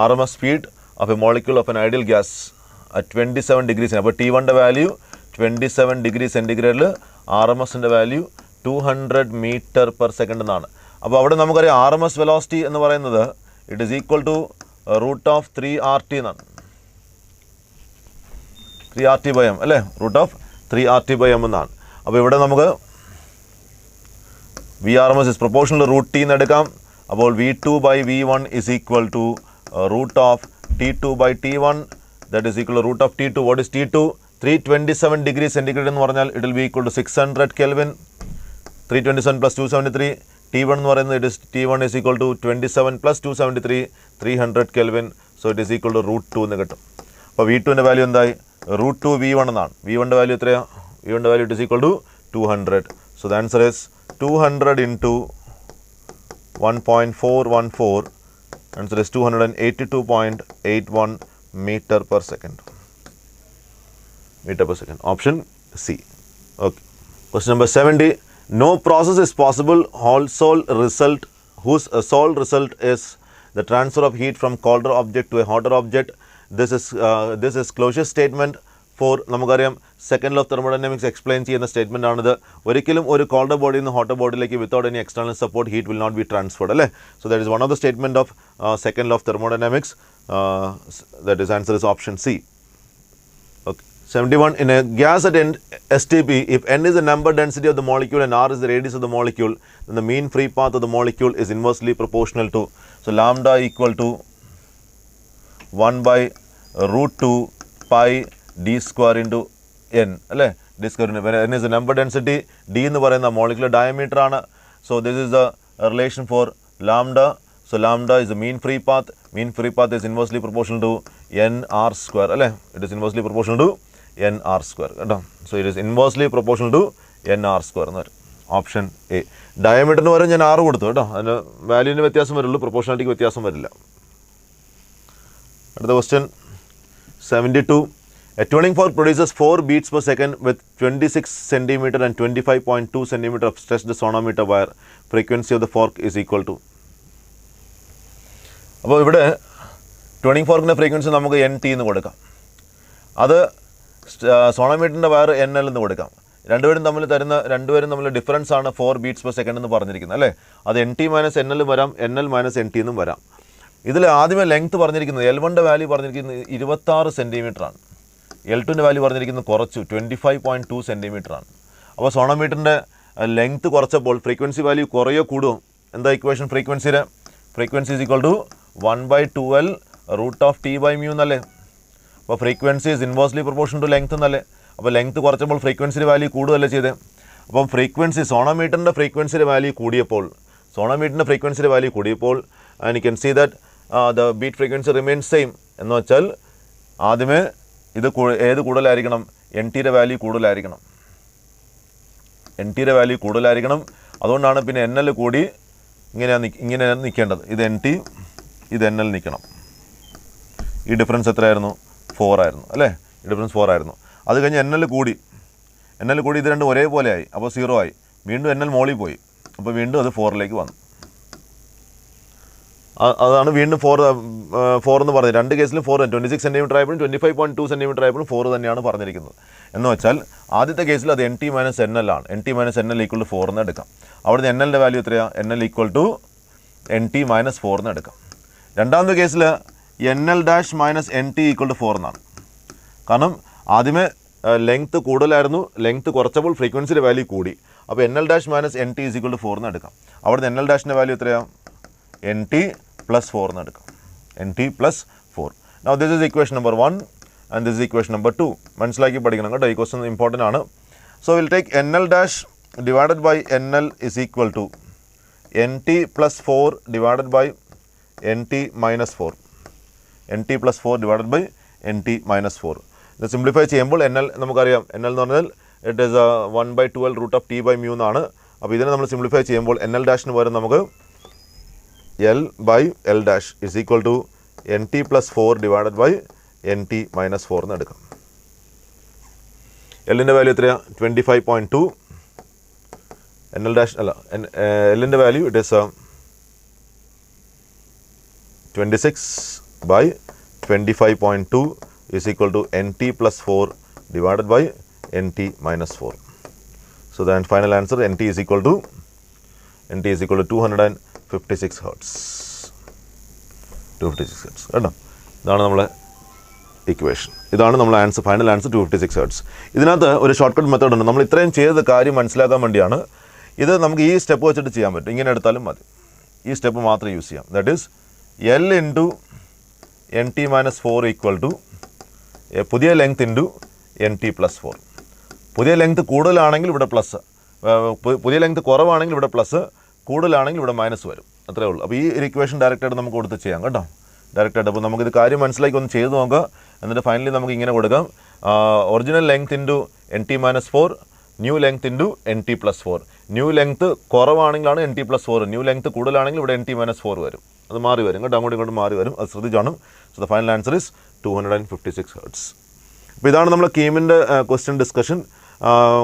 RMS speed of a molecule of an ideal gas at 27 degrees. അപ്പോൾ T1 വാല്യൂ 27 ഡിഗ്രി സെൻറ്റിഗ്രേഡിൽ RMSൻ്റെ വാല്യൂ 200 മീറ്റർ പെർ സെക്കൻഡ് എന്നാണ്. അപ്പോൾ അവിടെ നമുക്കറിയാം RMS വെലോസിറ്റി എന്ന് പറയുന്നത് it is equal to root of 3RT എന്നാണ്. 3RT/m അല്ലേ, റൂട്ട് ഓഫ് 3RT/m എന്നാണ്. അപ്പോൾ ഇവിടെ നമുക്ക് VRMS is proportional to root T എന്ന് എടുക്കാം. അപ്പോൾ V2 by V1 is equal to root of T2 by T1, that is equal to root of T2. What is T2? 327 degree centigrade എന്ന് പറഞ്ഞാൽ it will be equal to 600 Kelvin. 327 plus 273. T1 എന്ന് പറയുന്നത് T1 is equal to 27 plus 273, 300 Kelvin. So it is equal to root 2 എന്ന് കിട്ടും. അപ്പോൾ V2ൻ്റെ വാല്യൂ എന്തായി? root 2 V1 എന്നാണ്. V1ൻ്റെ വാല്യൂ എത്രയാണ്? V1ൻ്റെ value it is equal to 200. So the answer is 200 into 1.414, answer is 282.81 meter per second. Option C. Okay. Question number 70. No process is possible whose sole result is the transfer of heat from colder object to a hotter object. This is closure statement for നമുക്കറിയാം second law of thermodynamics explain ചെയ്യുന്ന സ്റ്റേറ്റ്മെൻ്റ് ആണിത്. ഒരിക്കലും ഒരു കോൾഡർ ബോഡിയിൽ നിന്ന് ഹോട്ടർ ബോഡിയിലേക്ക് without any external support heat will not be transferred അല്ലേ. So that is one of the statement of second law of thermodynamics. That is answer is option C. Okay. 71. In a gas at STP, if n is the number density of the molecule and r is the radius of the molecule, then the mean free path of the molecule is inversely proportional to, so lambda equal to 1 by root 2 pi d square into n അല്ലേ. d square into n is the number density, d എന്ന് പറയുന്ന molecular diameter ആണ്. So this is the relation for lambda. So lambda is the mean free path. Mean free path is inversely proportional to nr square അല്ലേ. It is inversely proportional to nr square കേട്ടോ. So it is inversely proportional to nr square എന്ന് വരും. Option A. ഡയമീറ്ററിന് വരെ ഞാൻ 6 കൊടുത്തു കേട്ടോ. അതിന് വാല്യൂവിന് വ്യത്യാസം വരുള്ളൂ, പ്രൊപ്പോർഷണാലിറ്റിക്ക് വ്യത്യാസം വരില്ല. അടുത്ത question 72. A tuning fork produces 4 beats per second with 26 cm and 25.2 cm of stretched sonometer wire. Frequency of the fork is equal to. അപ്പോൾ ഇവിടെ ട്യൂണിംഗ് ഫോർക്കിൻ്റെ ഫ്രീക്വൻസി നമുക്ക് NT എന്ന് കൊടുക്കാം. അത് സോണോമീറ്ററിൻ്റെ വയർ NL എന്ന് കൊടുക്കാം. രണ്ടുപേരും തമ്മിൽ ഡിഫറൻസ് ആണ് 4 ബീറ്റ്സ് പെർ സെക്കൻഡ് എന്ന് പറഞ്ഞിരിക്കുന്നത് അല്ലേ. അത് NT മൈനസ് NL വരാം, NL മൈനസ് NT എന്നും വരാം. ഇതിൽ ആദ്യമേ ലെങ്ത്ത് പറഞ്ഞിരിക്കുന്നത് L1ൻ്റെ വാല്യൂ പറഞ്ഞിരിക്കുന്നത് 26 സെൻറ്റിമീറ്ററാണ്. L2ൻ്റെ വാല്യൂ പറഞ്ഞിരിക്കുന്നത് കുറച്ചു 25.2 സെൻറ്റിമീറ്ററാണ്. അപ്പോൾ സോണോമീറ്ററിൻ്റെ ലെങ്ത്ത് കുറച്ചപ്പോൾ ഫ്രീക്വൻസി വാല്യൂ കുറയോ കൂടുമോ? എന്താ ഇക്വേഷൻ ഫ്രീക്വൻസിയുടെ? Frequency is equal to 1/2L root of T by mu എന്നല്ലേ. അപ്പോൾ frequency is inversely proportion to length എന്നല്ലേ. അപ്പോൾ ലെങ്ത്ത് കുറച്ചപ്പോൾ ഫ്രീക്വൻസിയുടെ വാല്യൂ കൂടുകയല്ലേ ചെയ്തത്. അപ്പം ഫ്രീക്വൻസി സോണോമീറ്ററിൻ്റെ ഫ്രീക്വൻസിയുടെ വാല്യൂ കൂടിയപ്പോൾ and you can see that the beat frequency remains same എന്ന് വെച്ചാൽ ആദ്യമേ ഇത് ഏത് കൂടുതലായിരിക്കണം? NTയുടെ വാല്യൂ കൂടുതലായിരിക്കണം. അതുകൊണ്ടാണ് പിന്നെ NL കൂടി ഇങ്ങനെ നിൽക്കേണ്ടത്. ഇത് NT, ഇത് NL നിൽക്കണം. ഈ ഡിഫറൻസ് എത്രയായിരുന്നു? 4 ആയിരുന്നു അല്ലേ. ഈ ഡിഫറൻസ് 4 ആയിരുന്നു. അത് കഴിഞ്ഞ് NL കൂടി ഇത് രണ്ടും ഒരേപോലെ ആയി. അപ്പോൾ 0 ആയി. വീണ്ടും NL മോളിൽ പോയി. അപ്പോൾ വീണ്ടും അത് 4ലേക്ക് വന്നു. അതാണ് വീണ്ടും 4 എന്ന് പറഞ്ഞത്. രണ്ട് കേസിലും 4 26 സെൻറ്റിമീറ്റർ ആയപ്പോഴും 25.2 സെൻറ്റിമീറ്റർ ആയപ്പോഴും 4 തന്നെയാണ് പറഞ്ഞിരിക്കുന്നത്. എന്ന് വെച്ചാൽ ആദ്യത്തെ കേസിൽ അത് NT - NL ആണ്. NT - NL ഈക്വൽ ടു 4 എന്ന് എടുക്കാം. അവിടുന്ന് NLൻ്റെ വാല്യൂ എത്രയാണ്? NL ഈക്വൽ ടു NT - 4 എന്ന് എടുക്കാം. രണ്ടാമത്തെ കേസിൽ NL dash minus NT equal to 4 എന്നാണ്. കാരണം ആദ്യമേ ലെങ്ത്ത് കൂടുതലായിരുന്നു, ലെങ്ത്ത് കുറച്ചപ്പോൾ ഫ്രീക്വൻസിയുടെ വാല്യൂ കൂടി. അപ്പോൾ NL dash minus NT is equal to 4 എന്ന് എടുക്കാം. അവിടുന്ന് NL ഡാഷിൻ്റെ വാല്യൂ എത്രയാണ്? NT പ്ലസ് 4 എന്ന് എടുക്കാം. NT plus 4. Now this is equation number 1 and this is equation number 2. മനസ്സിലാക്കി പഠിക്കണം കേട്ടോ, ഈ ക്വസ്റ്റൻ ഇമ്പോർട്ടൻ്റ് ആണ്. So will take NL dash divided by NL is equal to NT plus 4 divided by NT minus 4. NT plus 4 divided by NT minus 4. ഇത് സിംപ്ലിഫൈ ചെയ്യുമ്പോൾ NL നമുക്കറിയാം, NL എന്ന് പറഞ്ഞാൽ it is 1/12 root of T by mu എന്നാണ്. അപ്പോൾ ഇതിനെ നമ്മൾ സിംപ്ലിഫൈ ചെയ്യുമ്പോൾ NL ഡാഷിന് പകരം നമുക്ക് L by L dash is equal to NT plus 4 divided by NT minus 4 എന്ന് എടുക്കാം. എല്ലിൻ്റെ വാല്യൂ എത്രയാണ്? 25.2. NL ഡാഷ് അല്ല, എല്ലിൻ്റെ value it is 26 by 25.2 is equal to NT plus 4 divided by NT minus 4. So the final answer NT is equal to 256 hertz. 256 hertz. കേട്ടോ, ഇതാണ് നമ്മളെ ഇക്വേഷൻ. ഇതാണ് നമ്മളെ ആൻസർ, ഫൈനൽ ആൻസർ 256 hertz. ഇതിനകത്ത് ഒരു ഷോർട്ട് കട്ട് മെത്തേഡ് ഉണ്ട്. നമ്മൾ ഇത്രയും ചെയ്ത കാര്യം മനസ്സിലാക്കാൻ വേണ്ടിയാണ്. ഇത് നമുക്ക് ഈ സ്റ്റെപ്പ് വെച്ചിട്ട് ചെയ്യാൻ പറ്റും. ഇങ്ങനെ എടുത്താലും മതി, ഈ സ്റ്റെപ്പ് മാത്രം യൂസ് ചെയ്യാം. That is L into NT minus 4 equal to പുതിയ ലെങ്ത് ഇൻറ്റു NT പ്ലസ് 4. പുതിയ ലെങ്ത് കൂടുതലാണെങ്കിൽ ഇവിടെ പ്ലസ്, പുതിയ ലെങ്ത് കുറവാണെങ്കിൽ ഇവിടെ പ്ലസ്, കൂടുതലാണെങ്കിൽ ഇവിടെ മൈനസ് വരും. അത്രേ ഉള്ളൂ. അപ്പോൾ ഈ ഒരു ഇക്വേഷൻ ഡയറക്റ്റായിട്ട് നമുക്ക് കൊടുത്ത് ചെയ്യാം കേട്ടോ, ഡയറക്റ്റായിട്ട്. അപ്പോൾ നമുക്കിത് കാര്യം മനസ്സിലാക്കി ഒന്ന് ചെയ്ത് നോക്കാം. എന്നിട്ട് ഫൈനലി നമുക്ക് ഇങ്ങനെ കൊടുക്കാം, original length into NT minus 4, new length into NT plus 4. New length കുറവാണെങ്കിലാണ് NT പ്ലസ് 4, ന്യൂ ലെങ്ത് കൂടുതലാണെങ്കിൽ ഇവിടെ NT മൈനസ് 4 വരും. അത് മാറി വരും കേട്ടോ, അങ്ങോട്ടും ഇങ്ങോട്ടും മാറി വരും. അത് ശ്രദ്ധിച്ചാണ്. So the final answer is 256 hertz. അപ്പോൾ ഇതാണ് നമ്മൾ കീമിൻ്റെ question discussion.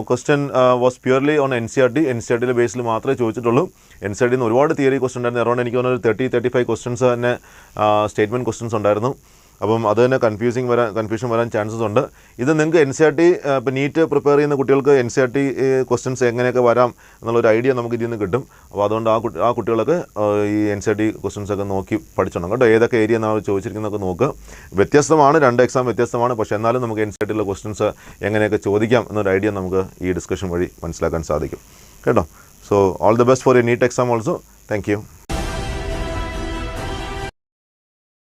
Question was purely on NCERT. NCERTയിലെ ബേസിൽ മാത്രമേ ചോദിച്ചിട്ടുള്ളൂ. NCERTയിൽ നിന്ന് ഒരുപാട് തിയറി ക്വസ്റ്റൻ ഉണ്ടായിരുന്നു. അറൗണ്ട് എനിക്ക് തോന്നുന്നു 30-35 ക്വസ്റ്റൻസ് തന്നെ സ്റ്റേറ്റ്മെൻറ്റ് ക്വസ്റ്റൻസ് ഉണ്ടായിരുന്നു. അപ്പം അത് തന്നെ കൺഫ്യൂഷൻ വരാൻ ചാൻസസ് ഉണ്ട്. ഇത് നിങ്ങൾക്ക് NCERT ഇപ്പോൾ നീറ്റ് പ്രിപ്പയർ ചെയ്യുന്ന കുട്ടികൾക്ക് NCERT ക്വസ്റ്റൻസ് എങ്ങനെയൊക്കെ വരാം എന്നുള്ളൊരു ഐഡിയ നമുക്ക് ഇതിൽ നിന്ന് കിട്ടും. അപ്പോൾ അതുകൊണ്ട് ആ കുട്ടികളൊക്കെ ഈ NCERT ക്വസ്റ്റൻസ് ഒക്കെ നോക്കി പഠിച്ചോണം കേട്ടോ. ഏതൊക്കെ ഏരിയ നമ്മൾ ചോദിച്ചിരിക്കുന്നതൊക്കെ നോക്കുക. വ്യത്യസ്തമാണ്, രണ്ട് എക്സാം വ്യത്യസ്തമാണ്. പക്ഷേ എന്നാലും നമുക്ക് NCERTയിലെ ക്വസ്റ്റൻസ് എങ്ങനെയൊക്കെ ചോദിക്കാം എന്നൊരു ഐഡിയ നമുക്ക് ഈ ഡിസ്കഷൻ വഴി മനസ്സിലാക്കാൻ സാധിക്കും കേട്ടോ. So all the best for a NEET exam also. Thank U.